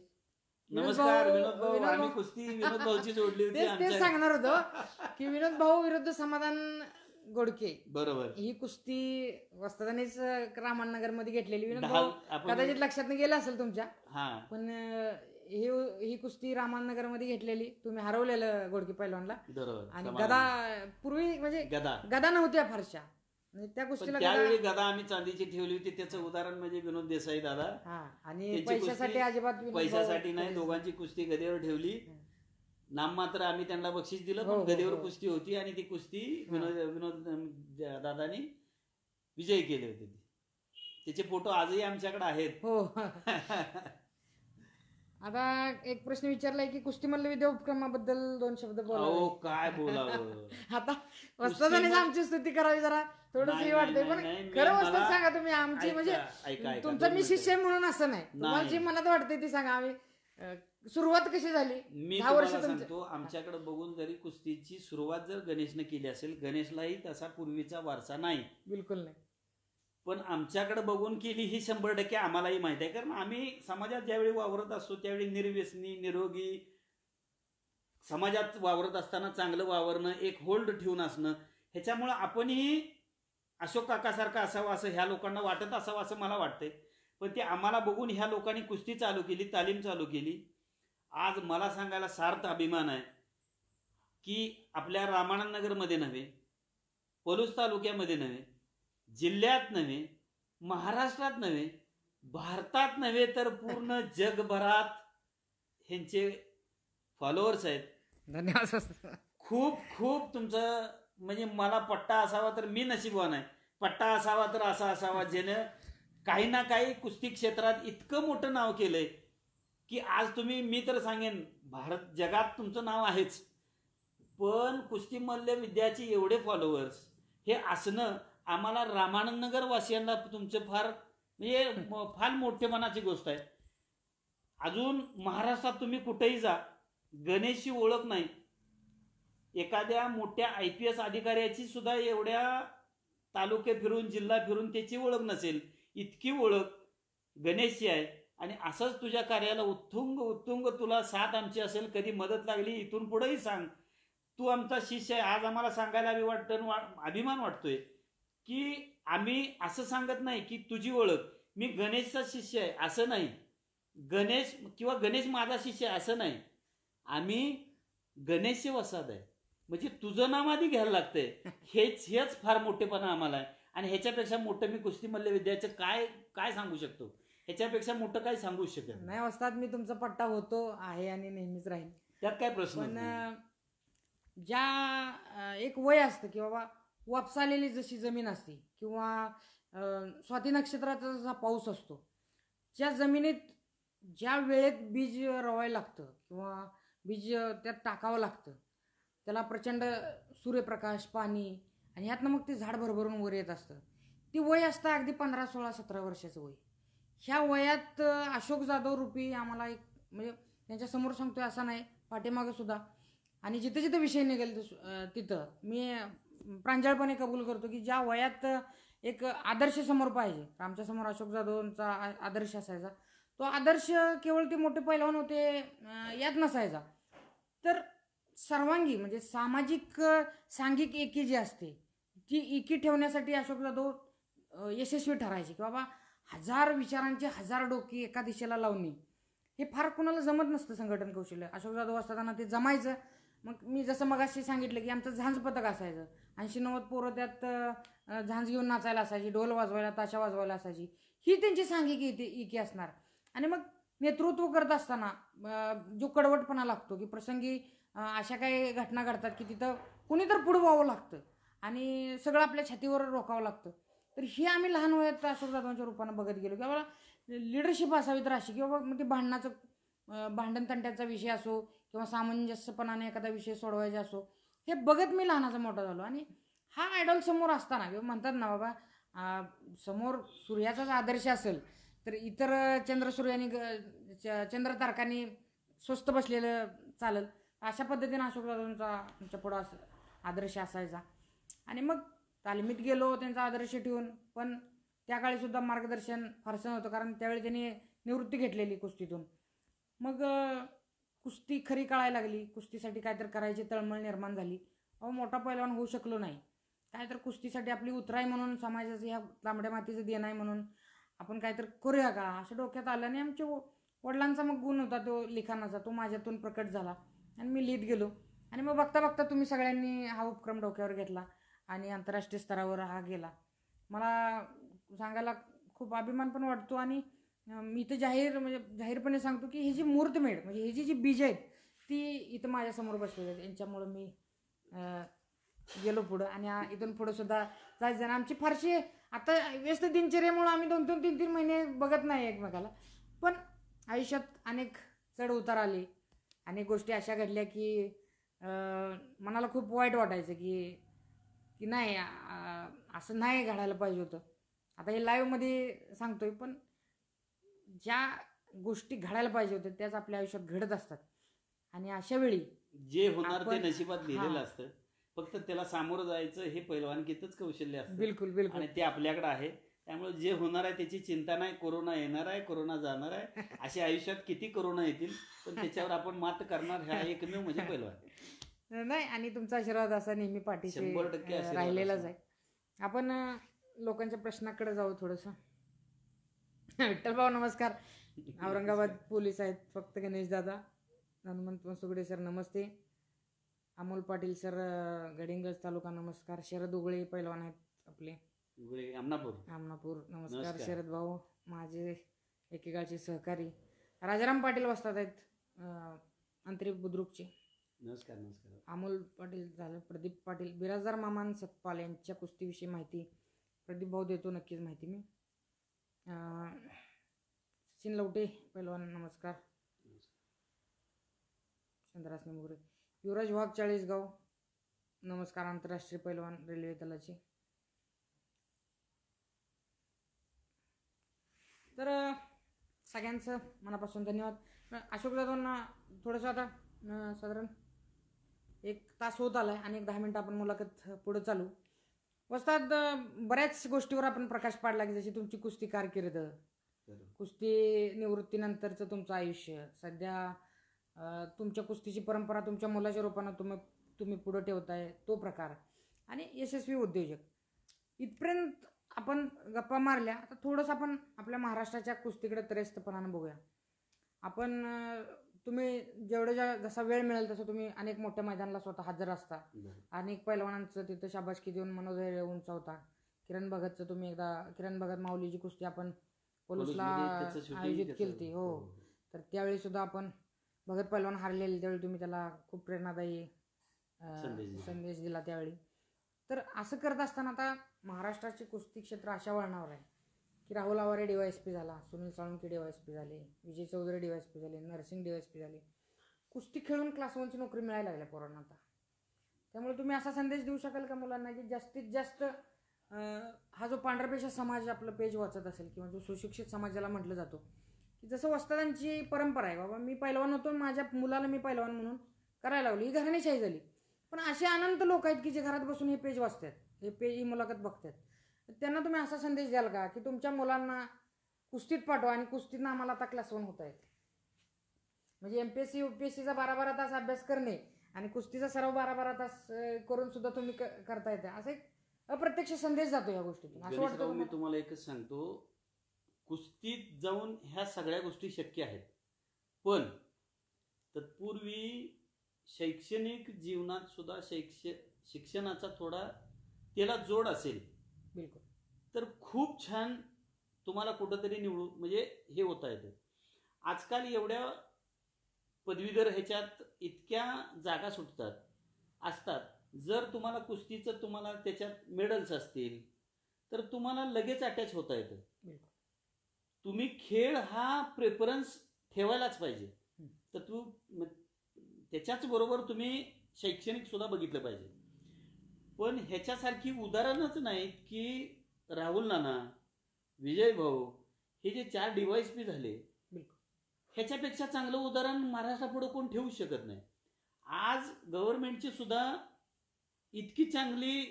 नमस्कार विनोद भाऊ. आम्ही कुस्ती विनोद भाऊची जोडली होती. तेच सांगणार होतो की विनोद भाऊ विरुद्ध समाधान गोडके, बरोबर, ही कुस्ती वस्तादानेच रामनगर मध्ये घेतलेली. विनोद भाऊ कदाचित लक्षात नाही गेलं असेल तुमच्या, पण ही कुस्ती रामनगर मध्ये घेतलेली. तुम्ही हरवलेलं गोडके पैलवानला. आणि गदा पूर्वी म्हणजे गदा नव्हत्या फारशा, त्या कुस्तीला त्यावेळी गदा आम्ही चांदीची ठेवली होती. त्याचं उदाहरण म्हणजे विनोद देसाई दादा. आणि पैशासाठी अजिबात पैशासाठी नाही, दोघांची कुस्ती गदेवर ठेवली. नाम मात्र आम्ही त्यांना बक्षीस दिलं, पण गदेवर कुस्ती होती आणि ती कुस्ती विनोद दादानी विजयी केले होते. त्याचे फोटो आजही आमच्याकडे आहेत. हो. आता एक प्रश्न विचारलाय की कुस्ती मल्लविद्या उपक्रमाबद्दल 2 शब्द बोलावे. काय बोलावं. आता वस्तादानेच आमची स्तुती करावी जरा, थोडंसं वाटतंय, पण खरं वस्ताद सांगा तुम्ही. आमची म्हणजे तुमचा मी शिष्य म्हणून असं नाही, तुम्हाला जी मनात वाटते ती सांगा. आम्ही सुरुवात कशी झाली? मी तुम्हाला सांगतो, आमच्याकडे बघून जरी कुस्तीची सुरुवात जर गणेशने केली असेल, गणेशलाही तसा पूर्वीचा वारसा नाही, बिलकुल नाही, पण आमच्याकडे बघून केली ही 100% आम्हालाही माहित आहे. कारण आम्ही समाजात ज्यावेळी वावरत असतो त्यावेळी निर्व्यसनी निरोगी समाजात वावरत असताना चांगलं वावरणं, एक होल्ड ठेवून असणं, ह्याच्यामुळे आपणही अशोक काकासारखं असावं असं ह्या लोकांना वाटत असावं असं मला वाटतंय. पण ते आम्हाला बघून ह्या लोकांनी कुस्ती चालू केली, तालीम चालू केली. आज मला सांगायला सार्थ अभिमान आहे की आपल्या रामानंदनगरमध्ये नव्हे, पलूस तालुक्यामध्ये नव्हे, जिल्ह्यात नव्हे, महाराष्ट्रात नव्हे, भारतात नव्हे, तर पूर्ण जगभरात ह्यांचे फॉलोअर्स आहेत. धन्यवाद. खूप खूप तुमचं म्हणजे मला पट्टा असावा तर मी नशीबवान आहे, पट्टा असावा तर असा असावा ज्यानं काही ना काही कुस्ती क्षेत्रात इतकं मोठं नाव केलंय की आज तुम्ही, मी तर सांगेन भारत जगात तुमचं नाव आहेच, पण कुस्ती मल्ल विद्याची एवढे फॉलोअर्स हे असणं आम्हाला रामानंदनगर वासियांना तुमचं फार मोठेपणाची गोष्ट आहे. अजून महाराष्ट्रात तुम्ही कुठेही जा, गणेशची ओळख नाही. एखाद्या मोठ्या IPS अधिकाऱ्याची सुद्धा एवढ्या तालुके फिरून जिल्हा फिरून त्याची ओळख नसेल, इतकी ओळख गणेशची आहे. आणि असंच तुझ्या कार्याला उत्तुंग तुला साथ आमची असेल, कधी मदत लागली इथून पुढेही सांग, तू आमचा शिष्य आहे. आज आम्हाला सांगायला अभिमान वाटतोय की आम्ही असं सांगत नाही की तुझी ओळख, मी गणेशचा शिष्य आहे असं नाही, गणेश किंवा गणेश माझा शिष्य आहे असं नाही, आम्ही गणेशचे वसाद आहे, म्हणजे तुझं नाव आधी घ्यायला लागतंय. हेच फार मोठेपणा आम्हाला आहे. आणि ह्याच्यापेक्षा मोठं मी कुस्ती मल्ल विद्याचं काय सांगू शकतो, ह्याच्यापेक्षा मोठं काय सांगू शकत नाही. वस्ताद मी तुमचा पट्टा होतो आहे आणि नेहमीच राहील, त्यात काय प्रश्न. पण ज्या एक वय असतं की बाबा वापसालेली जशी जमीन असते किंवा स्वाती नक्षत्राचा जसा पाऊस असतो, ज्या जमिनीत ज्या वेळेत बीज रवायला लागतं किंवा बीज त्यात टाकावं लागतं, त्याला प्रचंड सूर्यप्रकाश, पाणी, आणि ह्यातनं मग ते झाड भरभरून वर येत असतं. ती वय असतं अगदी 15, 16, 17 वर्षाचं वय. ह्या वयात अशोक जाधव रूपी आम्हाला एक म्हणजे त्यांच्यासमोर सांगतोय असं नाही, पाठीमागं सुद्धा, आणि जिथं विषय निघेल तिथं मी प्रांजळपणे कबूल करतो की ज्या वयात एक आदर्श समोर पाहिजे. आमच्या समोर अशोक जाधवांचा आदर्श असायचा. तो आदर्श केवळ ते मोठे पैलवान होते यात नसायचा, तर सर्वांगी म्हणजे सामाजिक सांघिक एकी जी असते ती एकी ठेवण्यासाठी अशोक जाधव यशस्वी ठरायचे की बाबा 1000 विचारांचे 1000 डोकी एका दिशेला लावणे हे फार कुणाला जमत नसतं संघटन कौशल्य. अशोक जाधव असताना ते जमायचं. मग मी जसं मगाशी सांगितलं की आमचं झांज पथक असायचं. 80-90 पोरं त्यात झांज घेऊन नाचायला असायची, ढोल वाजवायला, ताशा वाजवायला असायची. ही त्यांची सांघिक एकी असणार. आणि मग नेतृत्व करत असताना जो कडवटपणा लागतो की प्रसंगी अशा काही घटना घडतात की तिथं कुणी तर पुढं व्हावं लागतं आणि सगळं आपल्या छातीवर रोखावं लागतं. तर हे आम्ही लहान वयात अशोक जाधवांच्या रूपानं बघत गेलो की बाबा लिडरशिप असावी तर अशी की बाबा मग ते भांडण तंट्याचा विषय असो किंवा सामंजस्यपणाने एखादा विषय सोडवायचा असो, हे बघत मी लहानाचा मोठा झालो. आणि हा आयडॉल समोर असताना किंवा म्हणतात ना बाबा समोर सूर्याचाच आदर्श असेल तर इतर चंद्रसूर्यानी चंद्र तारकांनी स्वस्त बसलेलं चालेल, अशा पद्धतीने अशोक जाधवांचा आमच्या पुढं आदर्श असायचा. आणि मग तालमीत गेलो त्यांचा आदर्श ठेवून, पण त्या काळी सुद्धा मार्गदर्शन फारसं नव्हतं कारण त्यावेळी त्यांनी निवृत्ती घेतलेली कुस्तीतून. मग कुस्ती खरी कळायला लागली, कुस्तीसाठी काहीतरी करायची तळमळ निर्माण झाली. मोठा पैलवान होऊ शकलो नाही, काय तर कुस्तीसाठी आपली उतराई म्हणून समाजाचं ह्या तांबड्या मातीचं देणं आहे म्हणून आपण काहीतरी करूया का असं डोक्यात आलं. आणि आमच्या वडिलांचा मग गुण होता तो लिखाणाचा, तो माझ्यातून प्रकट झाला आणि मी लिहित गेलो. आणि मग बघता बघता तुम्ही सगळ्यांनी हा उपक्रम डोक्यावर घेतला आणि आंतरराष्ट्रीय स्तरावर हा गेला. मला सांगायला खूप अभिमान पण वाटतो. आणि मी तर जाहीरपणे सांगतो की ही जी मूर्तमेढ म्हणजे ही जी बीज आहेत ती इथं माझ्यासमोर बसलेली आहेत. यांच्यामुळं मी गेलो पुढं आणि इथून पुढं सुद्धा जायचं. आमची फारशी आता व्यस्त दिनचर्यामुळं आम्ही 2-2, 3-3 महिने बघत नाही एकमेकाला, पण आयुष्यात अनेक चढ उतार आले, अनेक गोष्टी अशा घडल्या की मनाला खूप वाईट वाटायचं की नाही असं नाही घडायला पाहिजे होतं. आता हे लाईव्हमध्ये सांगतोय, पण ज्या गोष्टी घडायला पाहिजे होत्या त्याच आपल्या आयुष्यात घडत असतात. आणि अशा वेळी जे होणार ते नशिबात लिहिलेलं असतं, फक्त त्याला सामोरं जायचं हे पैलवानकीतच कौशल्य असतं. बिलकुल बिलकुल. आणि ते आपल्याकडे आहे. त्यामुळे जे होणार आहे त्याची चिंता नाही. कोरोना येणार आहे, कोरोना जाणार आहे, असे आयुष्यात किती कोरोना येतील पण त्याच्यावर आपण मात करणार हा एकमेव म्हणजे पैलवान नाही. आणि तुमचा आशीर्वाद असा नेहमी पाठीशी 100% आशीर्वाद राहिलेलाच आहे. आपण लोकांच्या प्रश्नाकडे जाऊ थोडंसं. विठ्ठल भाऊ नमस्कार. औरंगाबाद पोलीस आहेत फक्त गणेश दादा. हनुमंत सुगडे सर नमस्ते. अमोल पाटील सर गडिंग्लज तालुका नमस्कार. शरद उगळे पैलवान आहेत आपले आमनापूर नमस्कार. शरद भाऊ माझे एकेकाळचे सहकारी. राजाराम पाटील वस्तात आहेत अंतरिक बुद्रुकचे नमस्कार. नमस्कार. अमोल पाटील झालं. प्रदीप पाटील. बिराजदार मामान सतपाल यांच्या कुस्तीविषयी माहिती प्रदीप भाऊ देतो नक्कीच माहिती. मी सचिन लवटे पैलवान नमस्कार. चंद्रास निमुगरे. युवराज वाघ चाळीसगाव नमस्कार. आंतरराष्ट्रीय पैलवान रेल्वे दलाचे. तर सगळ्यांचं मनापासून धन्यवाद. अशोक जाधवांना थोडंसं आता साधारण 1 तास होत आलाय आणि 10 मिनिटं आपण मुलाखत पुढे चालू. वस्ताद बऱ्याच गोष्टीवर आपण प्रकाश पाडला की जशी तुमची कुस्ती कारकीर्द, कुस्ती निवृत्तीनंतरचं तुमचं आयुष्य, सध्या तुमच्या कुस्तीची परंपरा तुमच्या मुलाच्या रूपानं तुम्ही पुढं ठेवताय तो प्रकार आणि यशस्वी उद्योजक, इथपर्यंत आपण गप्पा मारल्या. आता थोडंसं आपण आपल्या महाराष्ट्राच्या कुस्तीकडे त्रयस्थपणानं बघूया. आपण तुम्ही जसा वेळ मिळेल तसं तुम्ही अनेक मोठ्या मैदानाला स्वतः हजर असता. अनेक पैलवानांचं तिथं शाबासकी देऊन मनोधैर्य उंचावता. किरण भगतचं तुम्ही एकदा किरण भगत माऊलीची कुस्ती आपण पोलिसला आयोजित केली हो, तर त्यावेळी सुद्धा आपण भगत पैलवान हारलेले त्यावेळी तुम्ही त्याला खूप प्रेरणादायी संदेश दिला त्यावेळी. तर असं करत असताना आता महाराष्ट्राचे कुस्ती क्षेत्र अशा वळणावर आहे की राहुल आवारे DYSP झाला, सुनील साळुंखे DYSP झाले, विजय चौधरी DYSP झाले, नरसिंग DYSP झाले. कुस्ती खेळून क्लास 1ची नोकरी मिळायला लागल्या पोरांना आता. त्यामुळे तुम्ही असा संदेश देऊ शकाल का मुलांना की जास्तीत जास्त हा जो पांढरपेशा समाज आपलं पेज वाचत असेल किंवा जो सुशिक्षित समाज ज्याला म्हटलं जातो की जसं वस्तादांची परंपरा आहे बाबा मी पैलवान होतो माझ्या मुलाला मी पैलवान म्हणून करायला लागलो, ही घराणेशाही झाली. पण असे अनंत लोक आहेत की जे घरात बसून हे पेज वाचतात, ही मुलाखत बघतात. त्यांना तुम्ही असा संदेश द्याल का की तुमच्या मुलांना कुस्तीत पाठवा आणि कुस्तीनं आम्हाला आता क्लास 1 होता येते. म्हणजे एमपीएससी यूपीएससीचा 12-12 तास अभ्यास करणे आणि कुस्तीचा सराव 12-12 तास करून सुद्धा तुम्ही करता येते, असा एक अप्रत्यक्ष संदेश जातो या गोष्टीतून, असं वाटतं गणेशराव, मी तुम्हाला? तुम्हाला एकच सांगतो, कुस्तीत जाऊन ह्या सगळ्या गोष्टी शक्य आहेत, पण तत्पूर्वी शैक्षणिक जीवनात सुद्धा शिक्षणाचा थोडा त्याला जोड असेल बिलकुल. तर खूप छान तुम्हाला कुठंतरी म्हणजे हे होता येतं. आजकाल एवढ्या पदवीधर ह्याच्यात इतक्या जागा असतात, जर तुम्हाला कुस्तीचं तुम्हाला त्याच्यात मेडल्स असतील तर तुम्हाला लगेच अटॅच होता येतं. बिलकुल. तुम्ही खेळ हा प्रेफरन्स ठेवायलाच पाहिजे. तर त्याच्याच बरोबर तुम्ही शैक्षणिक सुद्धा बघितलं पाहिजे. पण ह्याच्यासारखी उदाहरणच नाहीत की राहुल नाना, विजय भाऊ हे जे 4 DYSP झाले, ह्याच्यापेक्षा चांगलं उदाहरण महाराष्ट्रापुढे कोण ठेवू शकत नाही. आज गव्हर्नमेंटची सुद्धा इतकी चांगली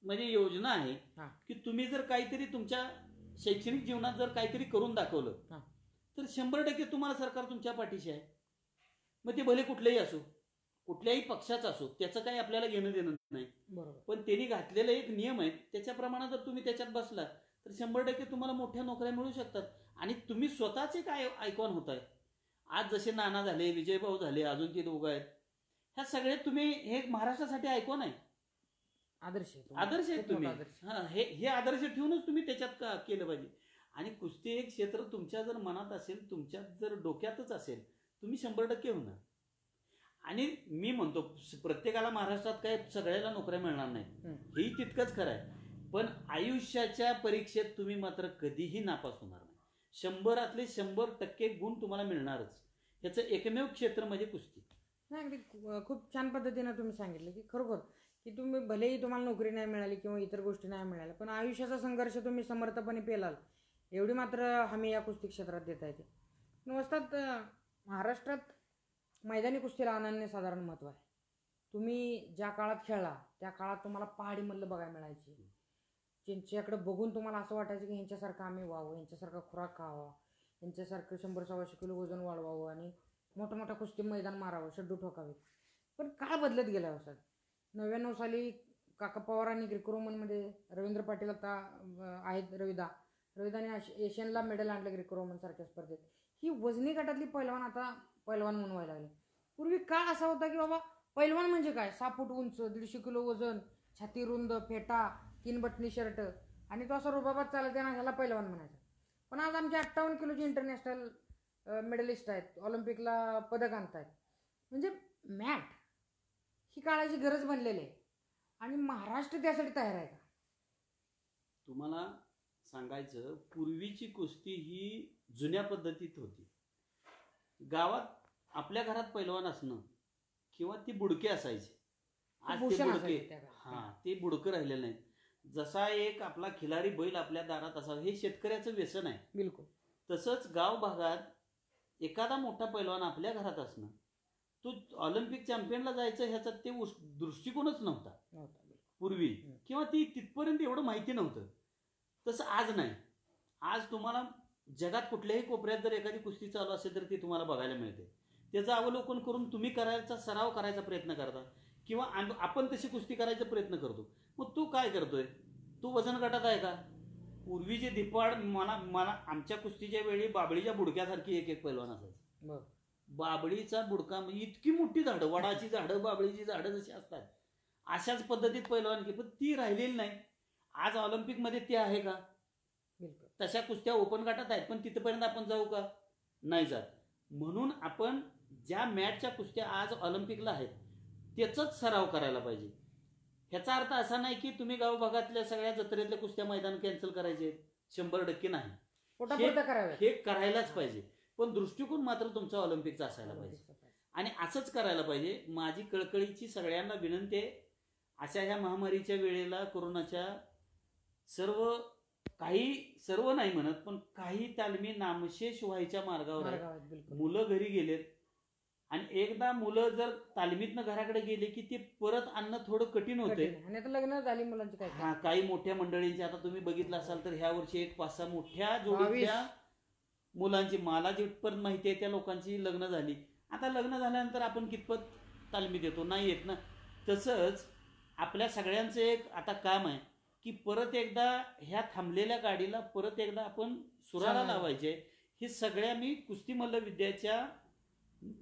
म्हणजे योजना आहे की तुम्ही जर काहीतरी तुमच्या शैक्षणिक जीवनात जर काहीतरी करून दाखवलं तर 100% तुम्हाला सरकार तुमच्या पाठीशी आहे. मग ते भले कुठलेही असो, कुठल्याही पक्षाचा असो, त्याचं काही आपल्याला घेणं देणं नाही. पण त्यांनी घातलेले एक नियम आहेत, त्याच्याप्रमाणे जर तुम्ही त्याच्यात बसला तर 100% तुम्हाला मोठ्या नोकऱ्या मिळू शकतात आणि तुम्ही स्वतःच एक आयकॉन होताय. आज जसे नाना झाले, विजयभाऊ झाले, अजून ते दोघं आहेत, ह्या सगळे तुम्ही हे महाराष्ट्रासाठी आयकॉन आहे, आदर्श आहेत तुम्ही. हे आदर्श ठेवूनच तुम्ही त्याच्यात केलं पाहिजे. आणि कुस्ती एक क्षेत्र तुमच्या जर मनात असेल, तुमच्या जर डोक्यातच असेल, तुम्ही 100% होणार. आणि मी म्हणतो प्रत्येकाला महाराष्ट्रात काय सगळ्याला नोकऱ्या मिळणार नाही, हेही तितकंच खरं आहे. पण आयुष्याच्या परीक्षेत तुम्ही मात्र कधीही नापास होणार नाही. 100रातले 100% गुण तुम्हाला मिळणारच. याचं एकमेव क्षेत्र म्हणजे कुस्ती. नाही, अगदी खूप छान पद्धतीने तुम्ही सांगितलं की खरोखर की तुम्ही भलेही तुम्हाला नोकरी नाही मिळाली किंवा इतर गोष्टी नाही मिळाल्या, पण आयुष्याचा संघर्ष तुम्ही समर्थपणे पेलाल एवढी मात्र हमी या कुस्ती क्षेत्रात देता येते. वस्तात महाराष्ट्रात मैदानी कुस्तीला अनन्यसाधारण महत्त्व आहे. तुम्ही ज्या काळात खेळला त्या काळात तुम्हाला पहाडी मल्ल बघायला मिळायची, ज्यांच्याकडे बघून तुम्हाला असं वाटायचं की यांच्यासारखं आम्ही व्हावं, यांच्यासारखा खुराक खावा, यांच्यासारखं 100-125 किलो वजन वाढवावं आणि मोठं मोठं कुस्ती मैदान मारावं, शड्डू ठोकावे. पण काळ बदलत गेला असं. 99 साली काका पवारांनी ग्रेको रोमनमध्ये रवींद्र पाटील आता आहेत रविदाने एशियनला मेडल आणलं ग्रेको रोमन सारख्या स्पर्धेत. ही वजनी गटातली पैलवान आता पैलवान म्हणून व्हायला लागले. पूर्वी काळ असा होता की बाबा पैलवान म्हणजे काय, 6 फूट उंच, 150 किलो वजन, छाती रुंद, फेटा, 3 बटनी शर्ट आणि तो असा रुबाबात चालत आहे ना, ह्याला पैलवान म्हणायचा. पण आज आमचे 58 किलोची इंटरनॅशनल मेडलिस्ट आहेत, ऑलिम्पिकला पदक आणतायत. म्हणजे मॅट ही काळाची गरज बनलेली आहे आणि महाराष्ट्र त्यासाठी तयार आहे का? तुम्हाला सांगायचं, पूर्वीची कुस्ती ही जुन्या पद्धतीत होती. गावात आपल्या घरात पैलवान असणं किंवा ती बुडके असायचे. आज ते बुडके ते बुडकं राहिलेलं नाही. जसा एक आपला खिलारी बैल आपल्या दारात असावा हे शेतकऱ्याचं व्यसन आहे. बिलकुल. तसंच गाव भागात एखादा मोठा पैलवान आपल्या घरात असणं, तो ऑलिम्पिक चॅम्पियनला जायचं ह्याचा ते दृष्टिकोनच नव्हता पूर्वी, किंवा ती तिथपर्यंत एवढं माहिती नव्हतं. तसं आज नाही. आज तुम्हाला जगात कुठल्याही कोपऱ्यात जर एखादी कुस्ती चालू असेल तर ती तुम्हाला बघायला मिळते. त्याचं अवलोकन करून तुम्ही सराव करायचा प्रयत्न करता किंवा आपण तशी कुस्ती करायचा प्रयत्न करतो. मग तू काय करतोय? तू वजन गटात आहे का? पूर्वी जे धिप्पाड मला आमच्या कुस्तीच्या वेळी बाबळीच्या बुडक्यासारखी एक पैलवान असायचं. बाबळीचा बुडका म्हणजे इतकी मोठी झाडं, वडाची झाडं, बाबळीची झाडं जशी असतात अशाच पद्धतीत पैलवान की, पण ती राहिलेली नाही. आज ऑलिम्पिकमध्ये ती आहे का? तशा कुस्त्या ओपन गटात आहेत, पण तिथपर्यंत आपण जाऊ का? नाही जात. म्हणून आपण ज्या मॅचच्या कुस्त्या आज ऑलिम्पिकला आहेत त्याचाच सराव करायला पाहिजे. ह्याचा अर्थ असा नाही की तुम्ही गाव भागातल्या सगळ्या जत्रेतल्या कुस्त्या मैदान कॅन्सल करायचे, 100% नाही. हे करायलाच पाहिजे, पण दृष्टिकोन मात्र तुमचा ऑलिम्पिकचा असायला पाहिजे आणि असंच करायला पाहिजे. माझी कळकळीची सगळ्यांना विनंती आहे, अशा ह्या महामारीच्या वेळेला कोरोनाच्या सर्व नाही म्हणत, पण काही तालमी नामशेष व्हायच्या मार्गावर आहेत. मुलं घरी गेलेत आणि एकदा मुलं जर तालमीतनं घराकडे गेले की ते परत आणणं थोडं कठीण होते. आणि आता लग्न झाली मुलांची काय हा, काही मोठ्या मंडळींची आता तुम्ही बघितलं असाल तर ह्या वर्षी एक 5-6 मोठ्या जोडीतल्या मुलांची, मला जिथपर्यंत माहिती आहे त्या लोकांची लग्न झाली. आता लग्न झाल्यानंतर आपण कितपत तालमी देतो, नाही येत ना. तसंच आपल्या सगळ्यांचं एक आता काम आहे की परत एकदा ह्या थांबलेल्या गाडीला परत एकदा आपण सुराला लावायचे. हे सगळ्या मी कुस्ती मल्ल विद्याच्या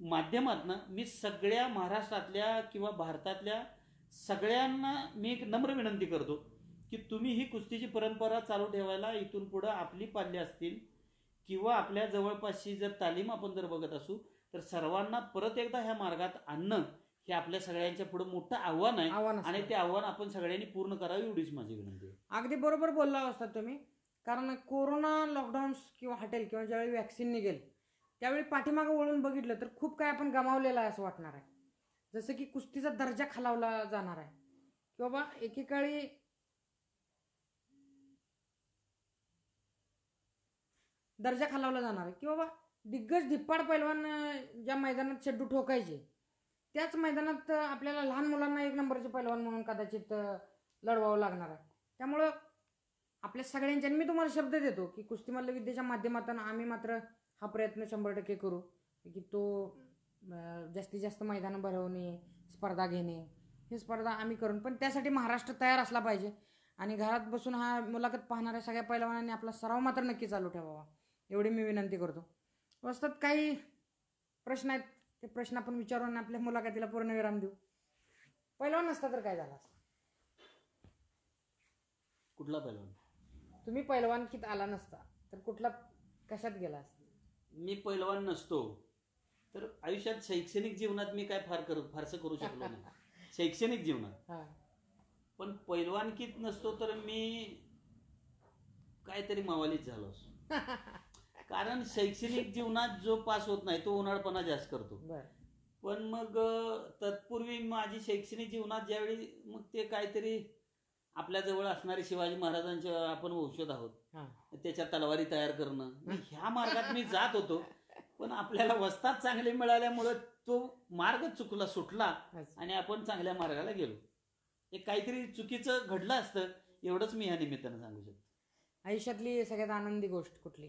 माध्यमातून मी सगळ्या महाराष्ट्रातल्या किंवा भारतातल्या सगळ्यांना मी एक नम्र विनंती करतो की तुम्ही ही कुस्तीची परंपरा चालू ठेवायला इथून पुढं आपली पाल्य असतील किंवा आपल्या जवळपासची जर तालीम आपण जर बघत असू तर सर्वांना परत एकदा ह्या मार्गात आणणं हे आपल्या सगळ्यांच्या पुढे मोठं आव्हान आहे. आणि ते आव्हान आपण सगळ्यांनी पूर्ण करावं एवढीच माझी विनंती आहे. अगदी बरोबर बोलला असतात तुम्ही. कारण कोरोना लॉकडाऊन किंवा हॉटेल किंवा ज्यावेळी वॅक्सिन निघेल त्यावेळी पाठीमागं वळून बघितलं तर खूप काय आपण गमावलेलं आहे असं वाटणार आहे. जसं की कुस्तीचा दर्जा खालावला जाणार आहे की बाबा एकेकाळी दर्जा खालावला जाणार आहे की बाबा दिग्गज धिप्पाड पैलवान ज्या मैदानात शेड्डू ठोकायचे त्याच मैदानात आपल्याला लहान मुलांना 1 नंबरचे पैलवान म्हणून कदाचित लढवावं लागणार आहे. त्यामुळं आपल्या सगळ्यांच्या मी तुम्हाला शब्द देतो की कुस्ती मल्ल विद्येच्या माध्यमातून आम्ही मात्र हा प्रयत्न 100% करू की तो जास्तीत जास्त मैदानं भरवणे, स्पर्धा घेणे, हे स्पर्धा आम्ही करून. पण त्यासाठी महाराष्ट्र तयार असला पाहिजे आणि घरात बसून हा मुलाखत पाहणाऱ्या सगळ्या पैलवानांनी आपला सराव मात्र नक्की चालू ठेवावा एवढी मी विनंती करतो. वास्तवात काही प्रश्न आहेत ते प्रश्न आपण विचारून आपल्या मुलाखतीला पूर्णविराम देऊ. पैलवान नसता तर काय झालं असतं? कुठला पैलवान? तुम्ही पैलवानकीत आला नसता तर कुठला कशात गेला असता? मी पैलवान नसतो तर आयुष्यात शैक्षणिक जीवनात मी काय फारसं करू शकलो नाही शैक्षणिक जीवनात. पण पैलवानकीत नसतो तर मी काहीतरी मावालीच झालो असतो. कारण शैक्षणिक जीवनात जो पास होत नाही तो उन्हाळपणा जास्त करतो. पण मग तत्पूर्वी माझी शैक्षणिक जीवनात ज्यावेळी मग ते काहीतरी आपल्या जवळ असणारे शिवाजी महाराजांचे आपण वंशज आहोत, त्याच्या तलवारी तयार करणं, ह्या मार्गात मी जात होतो. पण आपल्याला वस्ताद चांगले मिळाल्यामुळे तो मार्ग सुटला आणि आपण चांगल्या मार्गाला गेलो. एक काहीतरी चुकीचं घडलं असतं एवढंच मी ह्या निमित्तानं सांगू शकतो. आयुष्यातली सगळ्यात आनंदी गोष्ट कुठली?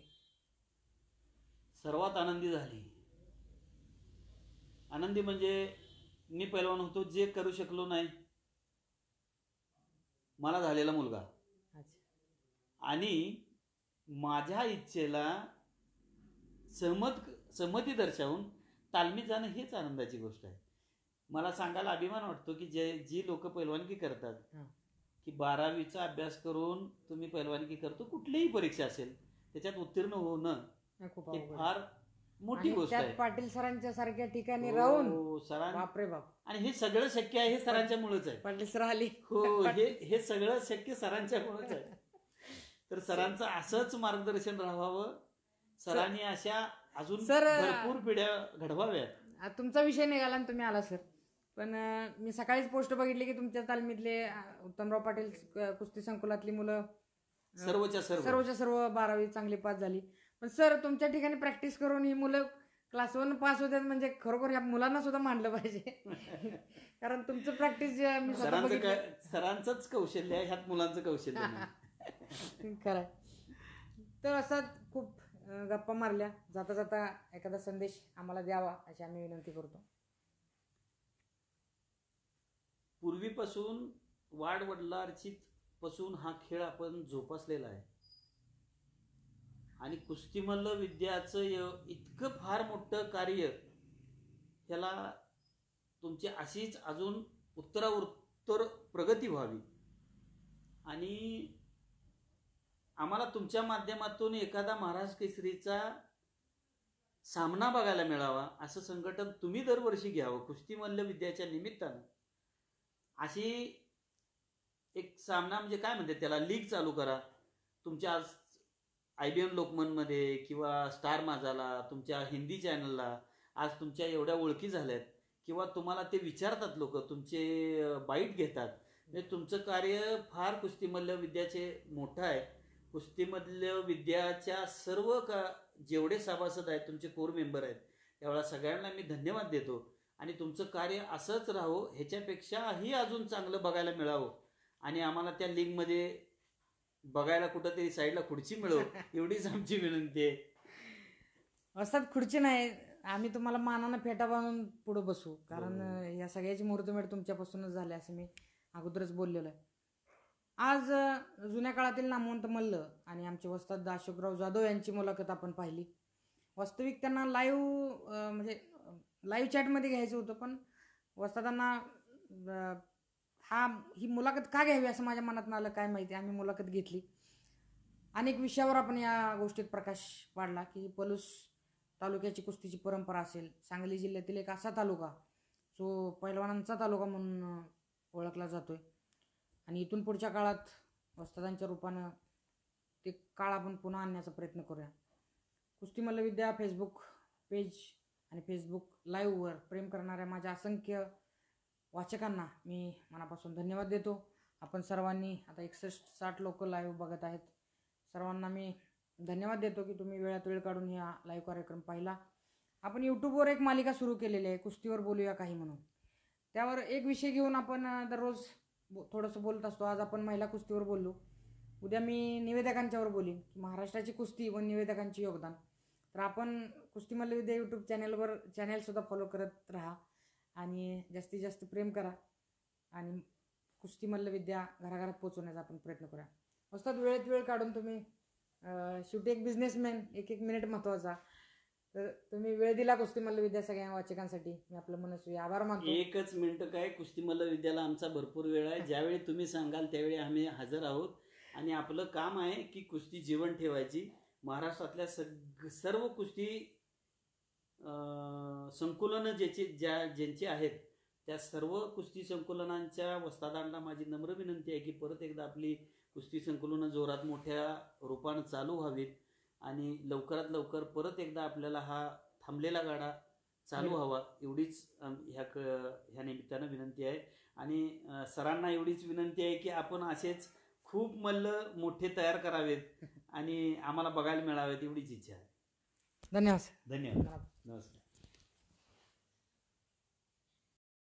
सर्वात आनंदी झाली आनंदी म्हणजे मी पैलवान होतो जे करू शकलो नाही मला झालेला मुलगा आणि माझ्या इच्छेला सहमती दर्शवून तालमीत जाणं हेच आनंदाची गोष्ट आहे. मला सांगायला अभिमान वाटतो की जी लोक पैलवानकी करतात की 12वीचा अभ्यास करून तुम्ही पैलवानकी करतो, कुठलीही परीक्षा असेल त्याच्यात उत्तीर्ण होणं हे फार मोठी गोष्ट आहे. पाटील सरांच्या सारख्या ठिकाणी राहून बापरे बाप. आणि हे सगळं शक्य आहे हे सरांच्यामुळेच आहे. पाटील सर आली हो, हे सगळं शक्य सरांच्यामुळेच आहे. तर सरांचं असंच मार्गदर्शन राहावं, सरांनी अशा अजून भरपूर पिढ्या घडवाव्यात. तुमचा विषय निघाला आणि तुम्ही आला सर. पण मी सकाळीच पोस्ट बघितली की तुमच्या तालमीतले उत्तमराव पाटील कुस्ती संकुलातली मुलं सर्वच्या सर्व 12वी चांगली पास झाली. पण सर तुमच्या ठिकाणी प्रॅक्टिस करून ही मुलं क्लास 1 पास होतात म्हणजे खरोखर या मुलांना सुद्धा मानलं पाहिजे. कारण तुमचं प्रॅक्टिस सरांचंच कौशल्य आहे, ह्यात मुलांचं कौशल्य नाही. खरं. तर असा खूप गप्पा मारल्या, जाता जाता एखादा संदेश आम्हाला द्यावा अशी आम्ही विनंती करतो. पूर्वीपासून वाडवडिलांची पासून हा खेळ आपण जोपासलेला आहे आणि कुस्ती मल्ल विद्याचं इतकं फार मोठं कार्य, ह्याला तुमची अशीच अजून उत्तरोत्तर प्रगती व्हावी आणि आम्हाला तुमच्या माध्यमातून एखादा महाराष्ट्र केसरीचा सामना बघायला मिळावा असं संघटन तुम्ही दरवर्षी घ्यावं. कुस्ती मल्ल विद्याच्या निमित्तानं अशी एक सामना म्हणजे काय म्हणते त्याला, लीग चालू करा. तुमच्या आज IBM लोकमनमध्ये किंवा स्टार माझाला, तुमच्या हिंदी चॅनलला आज तुमच्या एवढ्या ओळखी झाल्यात किंवा तुम्हाला ते विचारतात लोक, तुमचे बाईट घेतात. म्हणजे तुमचं कार्य फार कुस्तीमल्ल विद्याचे मोठं आहे. कुस्तीमल्ल विद्याच्या सर्व जेवढे सभासद आहेत, तुमचे कोर मेंबर आहेत, त्यावेळेला सगळ्यांना मी धन्यवाद देतो आणि तुमचं कार्य असंच राहो, ह्याच्यापेक्षाही अजून चांगलं बघायला मिळावं आणि आम्हाला त्या लिंकमध्ये बघायला कुठंतरी साईडला खुर्ची मिळव एवढीच आमची विनंती आहे. असतात खुर्ची नाही, आम्ही तुम्हाला मानानं फेटा बांधून पुढे बसू, कारण या सगळ्याची मुहूर्तमेढ तुमच्यापासूनच झाली असं मी अगोदरच बोललेलो आहे. आज जुन्या काळातील नामवंत मल्ल आणि आमचे वस्ताद अशोकराव जाधव यांची मुलाखत आपण पाहिली. वास्तविक त्यांना म्हणजे लाईव्ह चॅटमध्ये घ्यायचं होतं, पण वस्तादांना ही मुलाखत का घ्यावी असं माझ्या मनात आलं काय माहिती. आम्ही मुलाखत घेतली. अनेक विषयावर आपण या गोष्टीत प्रकाश पाडला की पलूस तालुक्याची कुस्तीची परंपरा असेल, सांगली जिल्ह्यातील एक असा तालुका जो पैलवानांचा तालुका म्हणून ओळखला जातोय आणि इथून पुढच्या काळात वस्तादांच्या रूपानं ते काळ आपण पुन्हा आणण्याचा प्रयत्न करूया. कुस्ती मल्लविद्या फेसबुक पेज आणि फेसबुक लाईव्हवर प्रेम करणाऱ्या माझ्या असंख्य वाचकांना मी मनापासून धन्यवाद देतो. आपण सर्वांनी आता 61-60 लोक लाईव्ह बघत आहेत. सर्वांना मी धन्यवाद देतो की तुम्ही वेळात वेळ काढून हा लाईव्ह कार्यक्रम पाहिला. आपण यूट्यूबवर एक मालिका सुरू केलेली आहे, कुस्तीवर बोलूया काही म्हणून. त्यावर एक विषय घेऊन आपण दररोज थोडंसं बोलत असतो. आज आपण महिला कुस्तीवर बोललो. उद्या मी निवेदकांच्यावर बोलीन की महाराष्ट्राची कुस्ती व निवेदकांचे योगदान. तर आपण कुस्ती मल्लविद्या यूट्यूब चॅनलसुद्धा फॉलो करत राहा आणि जास्तीत जास्त प्रेम करा आणि कुस्ती मल्लविद्या घराघरात पोहोचवण्याचा आपण प्रयत्न करूया. वस्ताद वेळेत वेळ काढून तुम्ही शेवटी एक बिझनेसमॅन, एक मिनिट महत्त्वाचा, तर तुम्ही वेळ दिला कुस्ती मल्लविद्या सगळ्या वाचकांसाठी. मी आपलं मनस्वी आभार मानतो. 1 मिनिट काय, कुस्ती मल्लविद्याला आमचा भरपूर वेळ आहे. ज्यावेळी तुम्ही सांगाल त्यावेळी आम्ही हजर आहोत आणि आपलं काम आहे की कुस्ती जीवन ठेवायची. महाराष्ट्रातल्या सर्व कुस्ती संकुलनं ज्यांची आहेत त्या सर्व कुस्ती संकुलनांच्या वस्तादांना माझी नम्र विनंती आहे की परत एकदा आपली कुस्ती संकुलनं जोरात मोठ्या रूपानं चालू व्हावीत आणि लवकरात लवकर परत एकदा आपल्याला हा थांबलेला गाडा चालू व्हावा, एवढीच ह्या निमित्तानं विनंती आहे. आणि सरांना एवढीच विनंती आहे की आपण असेच खूप मल्ल मोठे तयार करावेत आणि आम्हाला बघायला मिळावेत, एवढीच इच्छा आहे. धन्यवाद. धन्यवाद. नमस्कार.